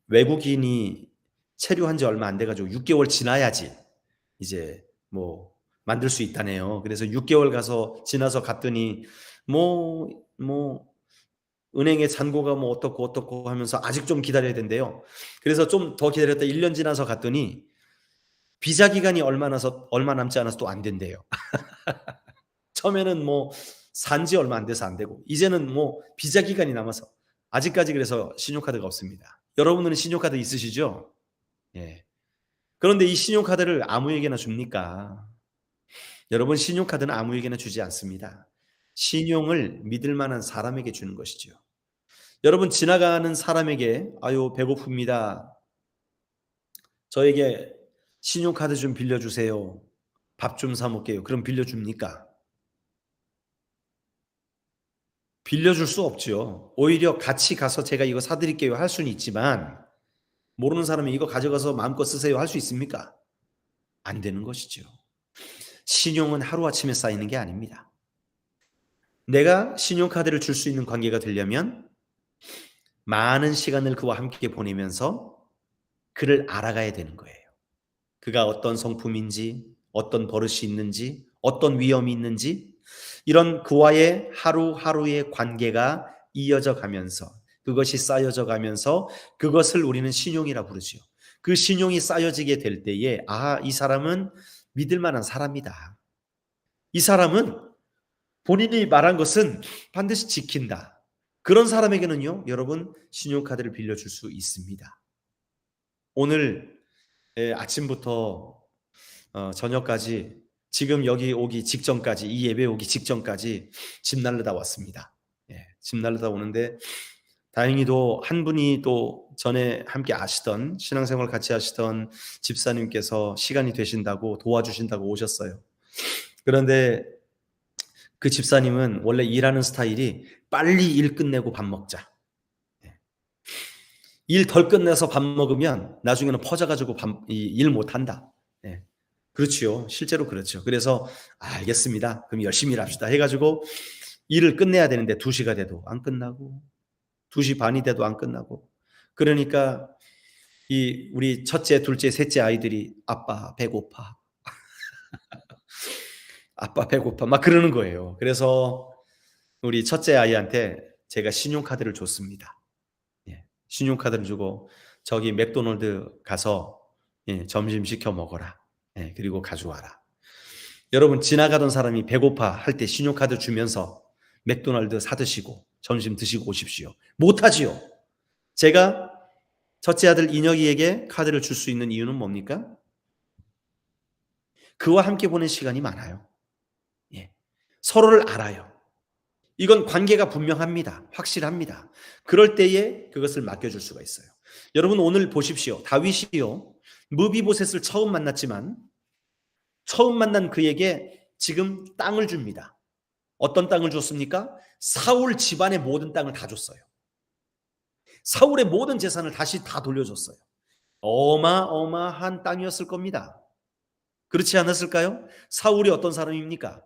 외국인이 체류한 지 얼마 안 돼가지고 6개월 지나야지 이제 뭐 만들 수 있다네요. 그래서 6개월 지나서 갔더니 뭐 은행의 잔고가 뭐 어떻고 하면서 아직 좀 기다려야 된대요. 그래서 좀 더 기다렸다 1년 지나서 갔더니 비자 기간이 얼마 남지 않아서 또 안 된대요. 처음에는 뭐 산지 얼마 안 돼서 안 되고 이제는 뭐 비자 기간이 남아서 아직까지 그래서 신용카드가 없습니다. 여러분들은 신용카드 있으시죠? 예. 그런데 이 신용카드를 아무에게나 줍니까? 여러분, 신용카드는 아무에게나 주지 않습니다. 신용을 믿을 만한 사람에게 주는 것이죠. 여러분, 지나가는 사람에게 아유 배고픕니다. 저에게 신용카드 좀 빌려주세요. 밥 좀 사 먹게요. 그럼 빌려줍니까? 빌려줄 수 없죠. 오히려 같이 가서 제가 이거 사드릴게요 할 수는 있지만 모르는 사람이 이거 가져가서 마음껏 쓰세요 할 수 있습니까? 안 되는 것이죠. 신용은 하루아침에 쌓이는 게 아닙니다. 내가 신용카드를 줄 수 있는 관계가 되려면 많은 시간을 그와 함께 보내면서 그를 알아가야 되는 거예요. 그가 어떤 성품인지, 어떤 버릇이 있는지, 어떤 위험이 있는지 이런 그와의 하루하루의 관계가 이어져 가면서 그것이 쌓여져 가면서 그것을 우리는 신용이라 부르죠. 그 신용이 쌓여지게 될 때에 이 사람은 믿을 만한 사람이다. 이 사람은 본인이 말한 것은 반드시 지킨다. 그런 사람에게는요, 여러분 신용카드를 빌려줄 수 있습니다. 오늘 아침부터 저녁까지 지금 여기 오기 직전까지 이 예배 오기 직전까지 집 날르다 왔습니다. 집 날르다 오는데 다행히도 한 분이 또 전에 함께 아시던 신앙생활 같이 하시던 집사님께서 시간이 되신다고 도와주신다고 오셨어요. 그런데 그 집사님은 원래 일하는 스타일이 빨리 일 끝내고 밥 먹자. 일 덜 끝내서 밥 먹으면 나중에는 퍼져가지고 일 못한다. 그렇지요. 실제로 그렇죠. 그래서 알겠습니다. 그럼 열심히 일합시다 해 가지고 일을 끝내야 되는데 2 시가 돼도 안 끝나고 2시 반이 돼도 안 끝나고, 그러니까 이 우리 첫째, 둘째, 셋째 아이들이 "아빠 배고파. 아빠 배고파." 막 그러는 거예요. 그래서 우리 첫째 아이한테 제가 신용카드를 줬습니다. 예. 신용카드를 주고 "저기 맥도날드 가서 점심 시켜 먹어라. 예. 그리고 가져와라." 여러분, 지나가던 사람이 배고파 할 때 신용카드 주면서 맥도날드 사 드시고 점심 드시고 오십시오. 못 하지요. 제가 첫째 아들 인혁이에게 카드를 줄 수 있는 이유는 뭡니까? 그와 함께 보낸 시간이 많아요. 예. 서로를 알아요. 이건 관계가 분명합니다. 확실합니다. 그럴 때에 그것을 맡겨줄 수가 있어요. 여러분, 오늘 보십시오. 다윗이요, 무비보셋을 처음 만났지만 처음 만난 그에게 지금 땅을 줍니다. 어떤 땅을 줬습니까? 사울 집안의 모든 땅을 다 줬어요. 사울의 모든 재산을 다시 다 돌려줬어요. 어마어마한 땅이었을 겁니다. 그렇지 않았을까요? 사울이 어떤 사람입니까?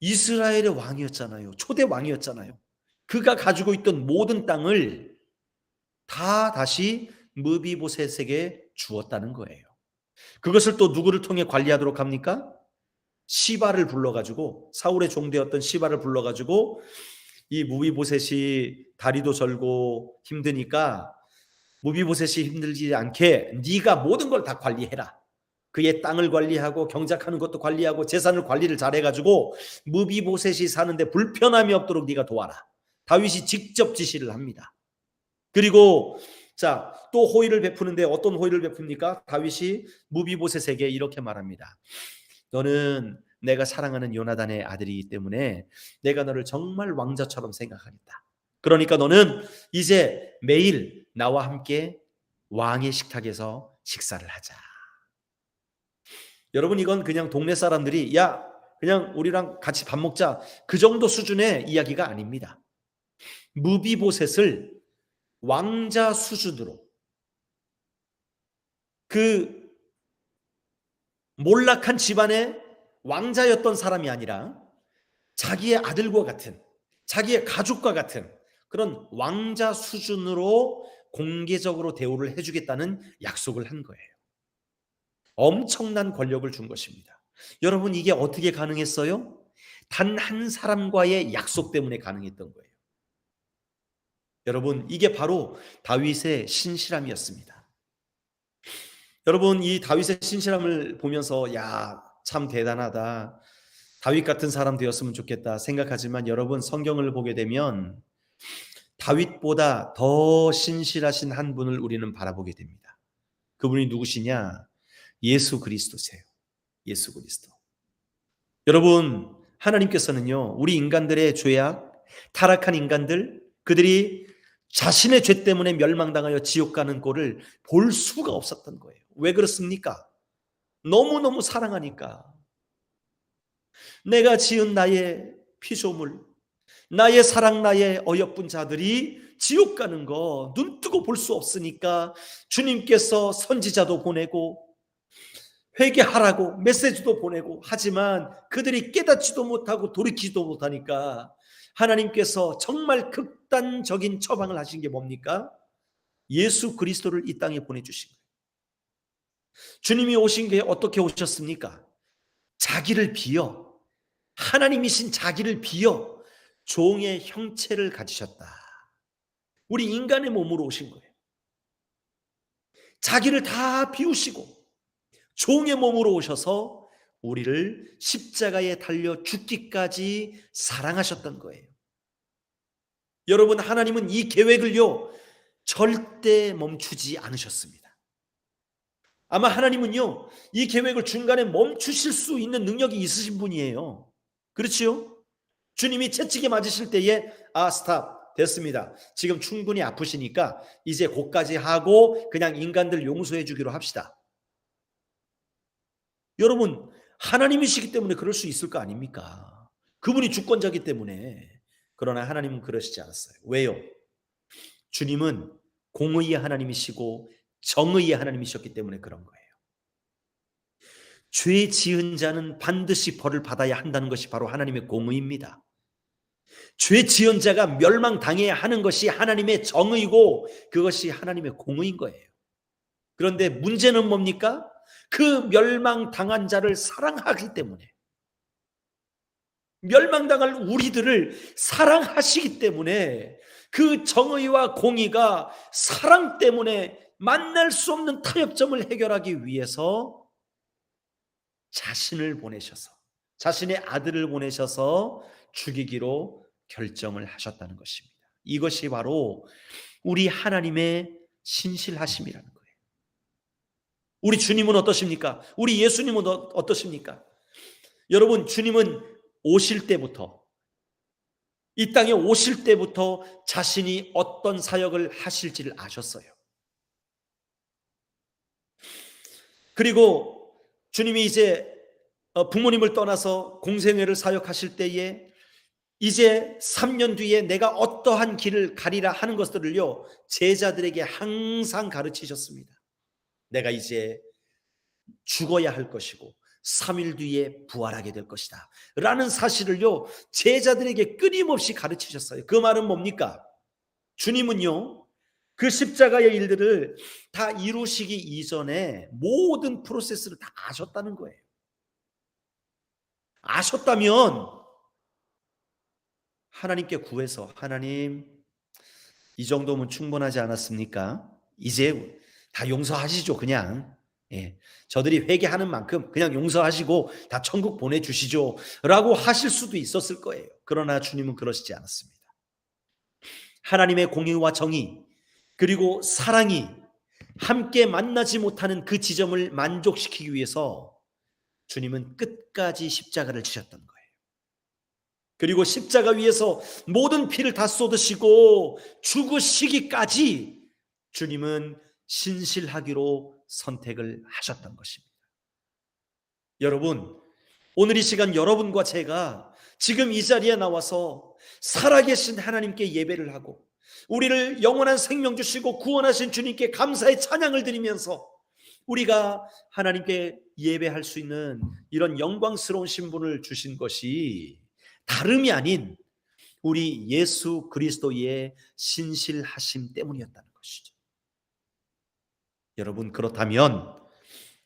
이스라엘의 왕이었잖아요. 초대 왕이었잖아요. 그가 가지고 있던 모든 땅을 다 다시 무비보셋에게 주었다는 거예요. 그것을 또 누구를 통해 관리하도록 합니까? 시바를 불러가지고, 사울의 종되었던 시바를 불러가지고, 이 무비보셋이 다리도 절고 힘드니까 무비보셋이 힘들지 않게 네가 모든 걸 다 관리해라. 그의 땅을 관리하고 경작하는 것도 관리하고 재산을 관리를 잘해가지고 무비보셋이 사는데 불편함이 없도록 네가 도와라. 다윗이 직접 지시를 합니다. 그리고 자, 또 호의를 베푸는데 어떤 호의를 베풉니까? 다윗이 무비보셋에게 이렇게 말합니다. 너는 내가 사랑하는 요나단의 아들이기 때문에 내가 너를 정말 왕자처럼 생각하겠다. 그러니까 너는 이제 매일 나와 함께 왕의 식탁에서 식사를 하자. 여러분, 이건 그냥 동네 사람들이 야 그냥 우리랑 같이 밥 먹자 그 정도 수준의 이야기가 아닙니다. 무비보셋을 왕자 수준으로, 그 몰락한 집안의 왕자였던 사람이 아니라 자기의 아들과 같은, 자기의 가족과 같은 그런 왕자 수준으로 공개적으로 대우를 해주겠다는 약속을 한 거예요. 엄청난 권력을 준 것입니다. 여러분, 이게 어떻게 가능했어요? 단 한 사람과의 약속 때문에 가능했던 거예요. 여러분, 이게 바로 다윗의 신실함이었습니다. 여러분, 이 다윗의 신실함을 보면서 야, 참 대단하다, 다윗 같은 사람 되었으면 좋겠다 생각하지만, 여러분, 성경을 보게 되면 다윗보다 더 신실하신 한 분을 우리는 바라보게 됩니다. 그분이 누구시냐? 예수 그리스도세요. 예수 그리스도. 여러분, 하나님께서는요, 우리 인간들의 죄악, 타락한 인간들, 그들이 자신의 죄 때문에 멸망당하여 지옥 가는 꼴을 볼 수가 없었던 거예요. 왜 그렇습니까? 너무너무 사랑하니까. 내가 지은 나의 피조물, 나의 사랑, 나의 어여쁜 자들이 지옥 가는 거 눈뜨고 볼 수 없으니까 주님께서 선지자도 보내고 회개하라고 메시지도 보내고, 하지만 그들이 깨닫지도 못하고 돌이키지도 못하니까 하나님께서 정말 극단적인 처방을 하신 게 뭡니까? 예수 그리스도를 이 땅에 보내주신 거예요. 주님이 오신 게 어떻게 오셨습니까? 자기를 비어, 하나님이신 자기를 비어 종의 형체를 가지셨다. 우리 인간의 몸으로 오신 거예요. 자기를 다 비우시고 종의 몸으로 오셔서 우리를 십자가에 달려 죽기까지 사랑하셨던 거예요. 여러분, 하나님은 이 계획을요 절대 멈추지 않으셨습니다. 아마 하나님은요 이 계획을 중간에 멈추실 수 있는 능력이 있으신 분이에요. 그렇지요? 주님이 채찍에 맞으실 때에 스탑, 됐습니다. 지금 충분히 아프시니까 이제 곧까지 하고 그냥 인간들 용서해 주기로 합시다. 여러분, 하나님이시기 때문에 그럴 수 있을 거 아닙니까? 그분이 주권자이기 때문에. 그러나 하나님은 그러시지 않았어요. 왜요? 주님은 공의의 하나님이시고 정의의 하나님이셨기 때문에 그런 거예요. 죄 지은 자는 반드시 벌을 받아야 한다는 것이 바로 하나님의 공의입니다. 죄 지은 자가 멸망당해야 하는 것이 하나님의 정의고 그것이 하나님의 공의인 거예요. 그런데 문제는 뭡니까? 그 멸망당한 자를 사랑하기 때문에, 멸망당할 우리들을 사랑하시기 때문에 그 정의와 공의가 사랑 때문에 만날 수 없는 타협점을 해결하기 위해서 자신을 보내셔서, 자신의 아들을 보내셔서 죽이기로 결정을 하셨다는 것입니다. 이것이 바로 우리 하나님의 신실하심이라는 거예요. 우리 주님은 어떠십니까? 우리 예수님은 어떠십니까? 여러분, 주님은 오실 때부터, 이 땅에 오실 때부터 자신이 어떤 사역을 하실지를 아셨어요. 그리고 주님이 이제 부모님을 떠나서 공생애를 사역하실 때에 이제 3년 뒤에 내가 어떠한 길을 가리라 하는 것들을요, 제자들에게 항상 가르치셨습니다. 내가 이제 죽어야 할 것이고 3일 뒤에 부활하게 될 것이다 라는 사실을요, 제자들에게 끊임없이 가르치셨어요. 그 말은 뭡니까? 주님은요, 그 십자가의 일들을 다 이루시기 이전에 모든 프로세스를 다 아셨다는 거예요. 아셨다면 하나님께 구해서, 하나님, 이 정도면 충분하지 않았습니까? 이제 다 용서하시죠. 그냥 저들이 회개하는 만큼 그냥 용서하시고 다 천국 보내주시죠 라고 하실 수도 있었을 거예요. 그러나 주님은 그러시지 않았습니다. 하나님의 공의와 정의 그리고 사랑이 함께 만나지 못하는 그 지점을 만족시키기 위해서 주님은 끝까지 십자가를 지셨던 거예요. 그리고 십자가 위에서 모든 피를 다 쏟으시고 죽으시기까지 주님은 신실하기로 선택을 하셨던 것입니다. 여러분, 오늘 이 시간 여러분과 제가 지금 이 자리에 나와서 살아계신 하나님께 예배를 하고 우리를 영원한 생명 주시고 구원하신 주님께 감사의 찬양을 드리면서 우리가 하나님께 예배할 수 있는 이런 영광스러운 신분을 주신 것이 다름이 아닌 우리 예수 그리스도의 신실하심 때문이었다는 것이죠. 여러분, 그렇다면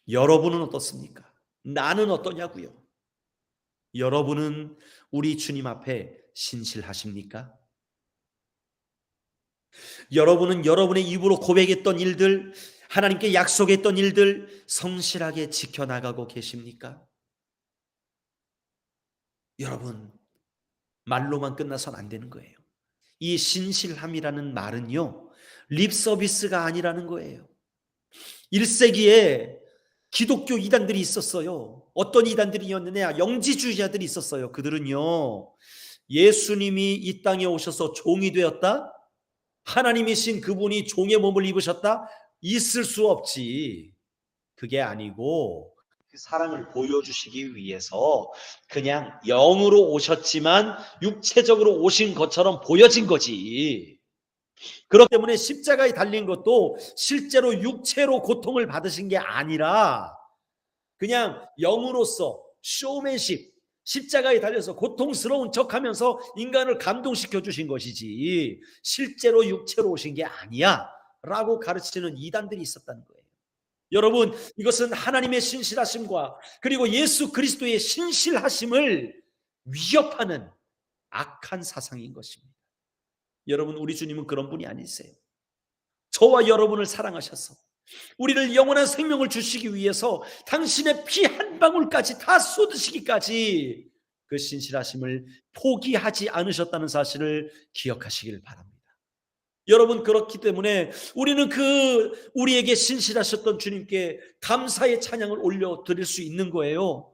여러분은 어떻습니까? 나는 어떠냐고요? 여러분은 우리 주님 앞에 신실하십니까? 여러분은 여러분의 입으로 고백했던 일들, 하나님께 약속했던 일들 성실하게 지켜나가고 계십니까? 여러분, 말로만 끝나선 안 되는 거예요. 이 신실함이라는 말은요, 립 서비스가 아니라는 거예요. 1세기에 기독교 이단들이 있었어요. 어떤 이단들이었느냐? 영지주의자들이 있었어요. 그들은요, 예수님이 이 땅에 오셔서 종이 되었다? 하나님이신 그분이 종의 몸을 입으셨다? 있을 수 없지. 그게 아니고 그 사랑을 보여주시기 위해서 그냥 영으로 오셨지만 육체적으로 오신 것처럼 보여진 거지. 그렇기 때문에 십자가에 달린 것도 실제로 육체로 고통을 받으신 게 아니라 그냥 영으로서 쇼맨십, 십자가에 달려서 고통스러운 척하면서 인간을 감동시켜 주신 것이지 실제로 육체로 오신 게 아니야 라고 가르치는 이단들이 있었다는 거예요. 여러분, 이것은 하나님의 신실하심과 그리고 예수 그리스도의 신실하심을 위협하는 악한 사상인 것입니다. 여러분, 우리 주님은 그런 분이 아니세요. 저와 여러분을 사랑하셔서 우리를 영원한 생명을 주시기 위해서 당신의 피 한 방울까지 다 쏟으시기까지 그 신실하심을 포기하지 않으셨다는 사실을 기억하시길 바랍니다. 여러분, 그렇기 때문에 우리는 우리에게 신실하셨던 주님께 감사의 찬양을 올려드릴 수 있는 거예요.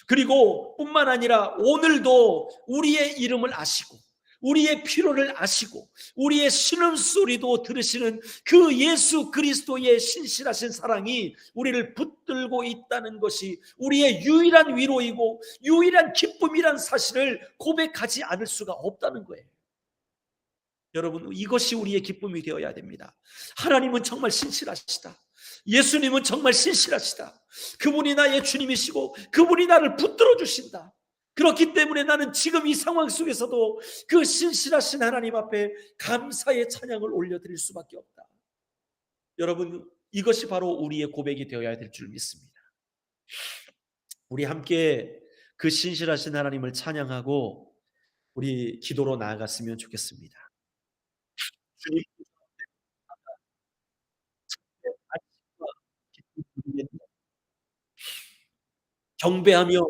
그리고 뿐만 아니라 오늘도 우리의 이름을 아시고 우리의 필요를 아시고 우리의 신음소리도 들으시는 그 예수 그리스도의 신실하신 사랑이 우리를 붙들고 있다는 것이 우리의 유일한 위로이고 유일한 기쁨이란 사실을 고백하지 않을 수가 없다는 거예요. 여러분, 이것이 우리의 기쁨이 되어야 됩니다. 하나님은 정말 신실하시다. 예수님은 정말 신실하시다. 그분이 나의 주님이시고 그분이 나를 붙들어 주신다. 그렇기 때문에 나는 지금 이 상황 속에서도 그 신실하신 하나님 앞에 감사의 찬양을 올려드릴 수밖에 없다. 여러분, 이것이 바로 우리의 고백이 되어야 될 줄 믿습니다. 우리 함께 그 신실하신 하나님을 찬양하고 우리 기도로 나아갔으면 좋겠습니다. 주님, 경배하며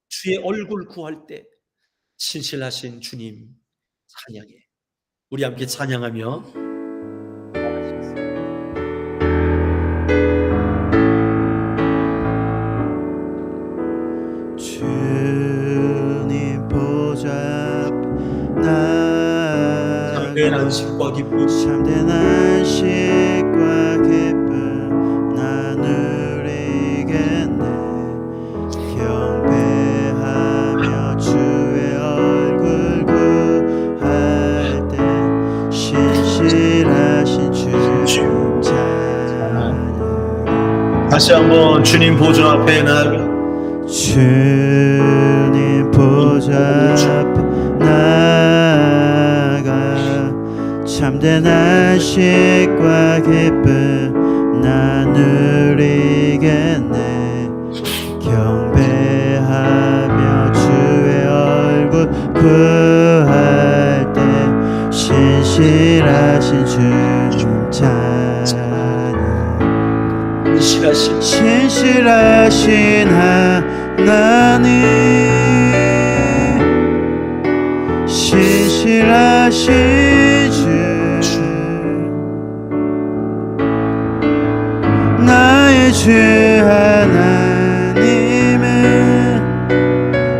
주의 얼굴 구할 때 신실하신 주님 찬양해. 우리 함께 찬양하며 주님 보좌 앞 나아가 참된 안식과 기쁨 참된 안식과 기쁨 나 누리겠네. 경배하며 주의 얼굴 구할 때 신실하신 주님 찬양. 다시 한번 주님 보좌 앞에 나아가 주님 보좌 앞 나아가 참된 안식과 기쁨 나 누리겠네. 경배하며 주의 얼굴 구할 때 신실하신 주님 찬양. 신실하신 하나님, 신실하신 주, 나의 주 하나님은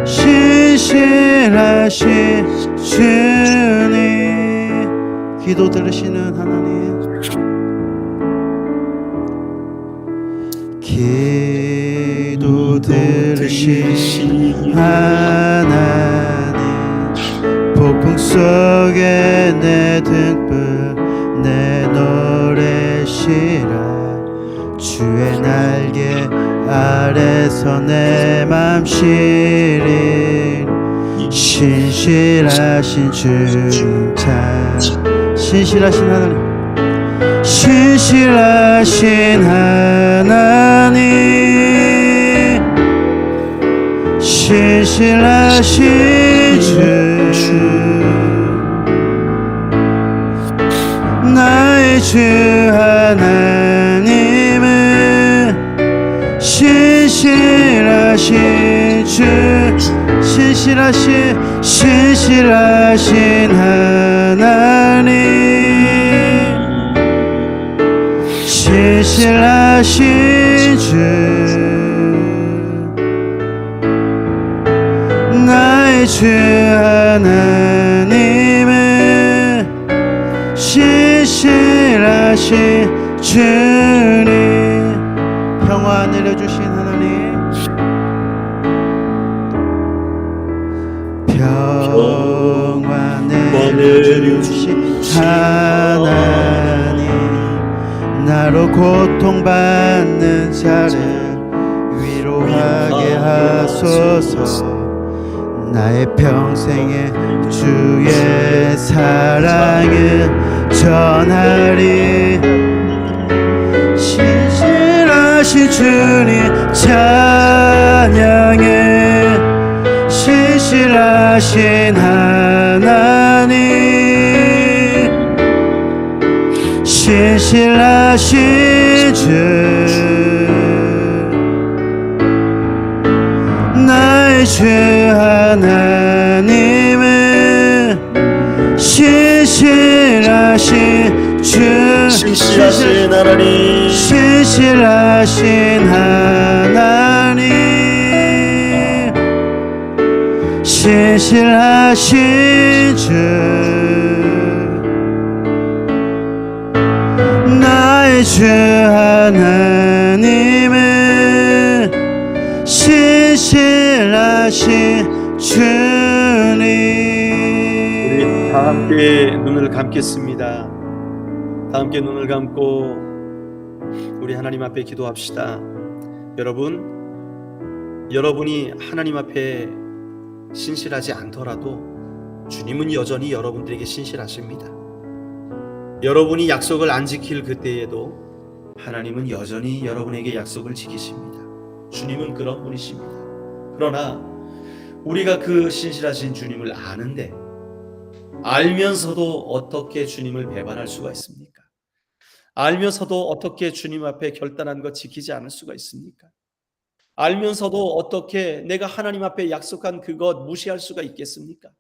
신실하신 주님. 기도 들으시는 하나님, 기도 들으시는 하나님, 폭풍 속에 내 등불 내노래시라. 주의 날개 아래서 내 맘 시린 신실하신 주님 찬. 신실하신 하나님, 신실하신 하나님, 신실하신 주, 나의 주 하나님은 신실하신 주, 신실하신 하나님, 신실하신 주, 나의 주 하나님은 신실하신 주님. 평화 내려주신 하나님, 평화 내려주신 하나님, 나로 고통받는 자를 위로하게 하소서. 나의 평생에 주의 사랑을 전하리. 신실하신 주님 찬양해. 신실하신 하나님, 신실하신 주, 나의 주 하나님은 신실하신 주, 신실하신 하나님, 신실하신 하나님, 신실하신 주, 나의 주 하나님은 신실하신 주님. 우리 다 함께 눈을 감겠습니다. 다 함께 눈을 감고 우리 하나님 앞에 기도합시다. 여러분이 하나님 앞에 신실하지 않더라도 주님은 여전히 여러분들에게 신실하십니다. 여러분이 약속을 안 지킬 그때에도 하나님은 여전히 여러분에게 약속을 지키십니다. 주님은 그런 분이십니다. 그러나 우리가 그 신실하신 주님을 아는데, 알면서도 어떻게 주님을 배반할 수가 있습니까? 알면서도 어떻게 주님 앞에 결단한 것 지키지 않을 수가 있습니까? 알면서도 어떻게 내가 하나님 앞에 약속한 그것 무시할 수가 있겠습니까?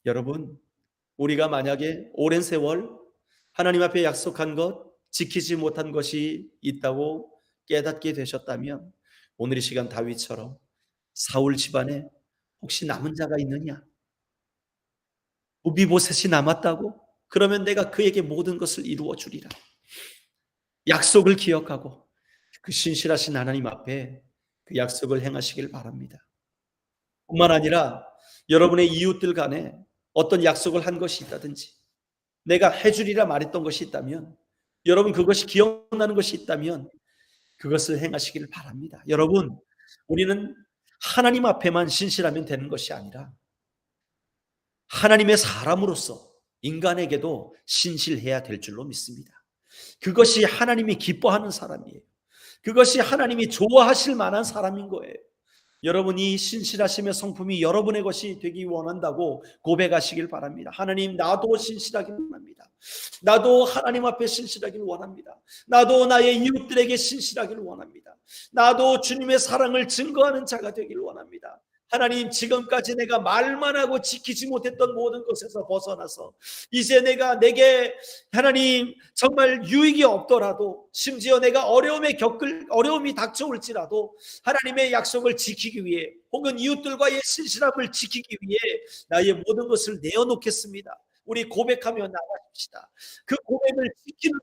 여러분, 우리가 만약에 오랜 세월 하나님 앞에 약속한 것 지키지 못한 것이 있다고 깨닫게 되셨다면, 오늘 이 시간 다윗처럼 사울 집안에 혹시 남은 자가 있느냐? 무비보셋이 남았다고? 그러면 내가 그에게 모든 것을 이루어 주리라. 약속을 기억하고 그 신실하신 하나님 앞에 그 약속을 행하시길 바랍니다. 뿐만 아니라 여러분의 이웃들 간에 어떤 약속을 한 것이 있다든지, 내가 해주리라 말했던 것이 있다면, 여러분 그것이 기억나는 것이 있다면 그것을 행하시기를 바랍니다. 여러분, 우리는 하나님 앞에만 신실하면 되는 것이 아니라 하나님의 사람으로서 인간에게도 신실해야 될 줄로 믿습니다. 그것이 하나님이 기뻐하는 사람이에요. 그것이 하나님이 좋아하실 만한 사람인 거예요. 여러분이 신실하심의 성품이 여러분의 것이 되기 원한다고 고백하시길 바랍니다. 하나님, 나도 신실하길 원합니다. 나도 하나님 앞에 신실하길 원합니다. 나도 나의 이웃들에게 신실하길 원합니다. 나도 주님의 사랑을 증거하는 자가 되길 원합니다. 하나님, 지금까지 내가 말만 하고 지키지 못했던 모든 것에서 벗어나서 이제 내게 하나님 정말 유익이 없더라도, 심지어 내가 어려움이 닥쳐올지라도 하나님의 약속을 지키기 위해, 혹은 이웃들과의 신실함을 지키기 위해 나의 모든 것을 내어놓겠습니다. 우리 고백하며 나가십시다. 그 고백을 지키는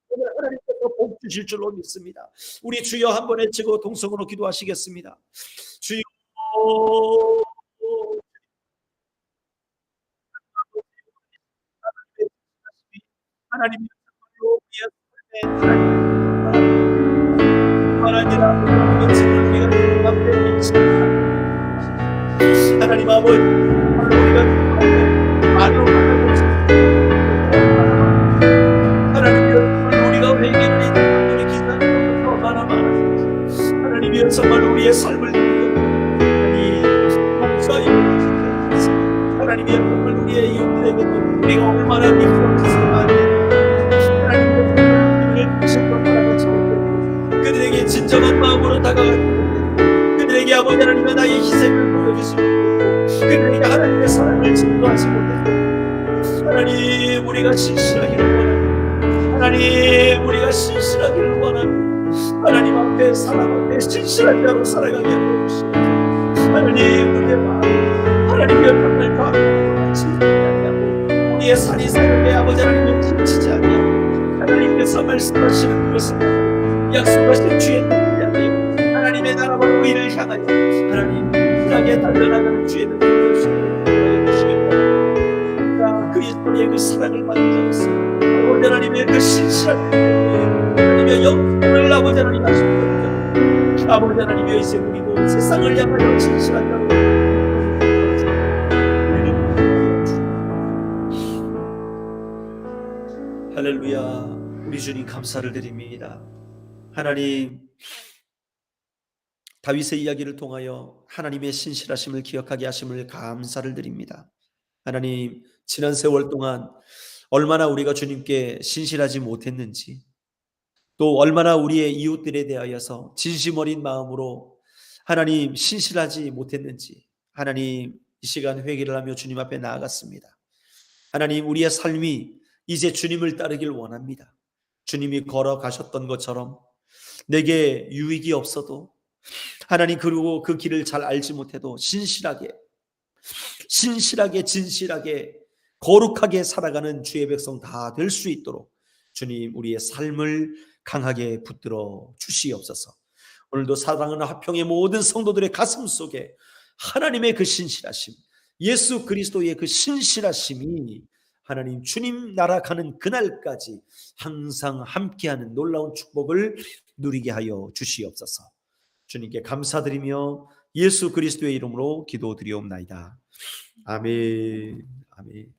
오늘 하나님께서 복 주실 줄로 믿습니다. 우리 주여 한번 외치고 동성으로 기도하시겠습니다. 주여, 하나님의 하나님 아버지, 우리가 말로 하나님, 우리가 회개를 했던 우리 기사님께서 얼마나 많으신지, 하나님이여 정말 우리의 삶을 용서해 주시옵소서. 하나님이여 정말 우리의 이웃들에게도 우리가 얼마나 미끄러졌으면 그들에게 진정한 마음으로 다가가시고, 그들에게 아버지 하나님의 나의 희생을 보여주시고, 그들에게 하나님의 사랑을 증거하시고, 하나님, 우리가 신실하기를 원합니다. 하나님, 우리가 신실하기를 원합니다. 하나님 앞에, 사람 앞에 신실한 자로 살아가게 하여 주시옵소서. 하나님, 우리의 마음, 하나님의 편을 다 우리의 살이 사역에 아버지 하나님을 지치지 아니하고, 하나님께서 말씀하시는 그것을 약속하신 주의 뜻을 하나님의 나라와 의를 향하여 하나님 신하게 달려나가는 주의 뜻을 주시옵소서. 그리스도의 그 사랑을 받는 자로서 아버지 하나님의 그 신실한 하나님의 영광을 아버지 하나님 하시옵소서. 아버지 하나님의 이제 우리도 세상을 향하여 신실한 자로 할렐루야. 우리 주님 감사를 드립니다. 하나님, 다윗의 이야기를 통하여 하나님의 신실하심을 기억하게 하심을 감사를 드립니다. 하나님, 지난 세월 동안 얼마나 우리가 주님께 신실하지 못했는지, 또 얼마나 우리의 이웃들에 대하여서 진심 어린 마음으로 하나님 신실하지 못했는지, 하나님 이 시간 회개를 하며 주님 앞에 나아갔습니다. 하나님, 우리의 삶이 이제 주님을 따르길 원합니다. 주님이 걸어가셨던 것처럼 내게 유익이 없어도, 하나님 그리고 그 길을 잘 알지 못해도 진실하게 진실하게 거룩하게 살아가는 주의 백성 다 될 수 있도록 주님 우리의 삶을 강하게 붙들어 주시옵소서. 오늘도 사랑하는 화평의 모든 성도들의 가슴 속에 하나님의 그 신실하심, 예수 그리스도의 그 신실하심이 하나님 주님 나라 가는 그날까지 항상 함께하는 놀라운 축복을 누리게 하여 주시옵소서. 주님께 감사드리며 예수 그리스도의 이름으로 기도드리옵나이다. 아멘. 아멘.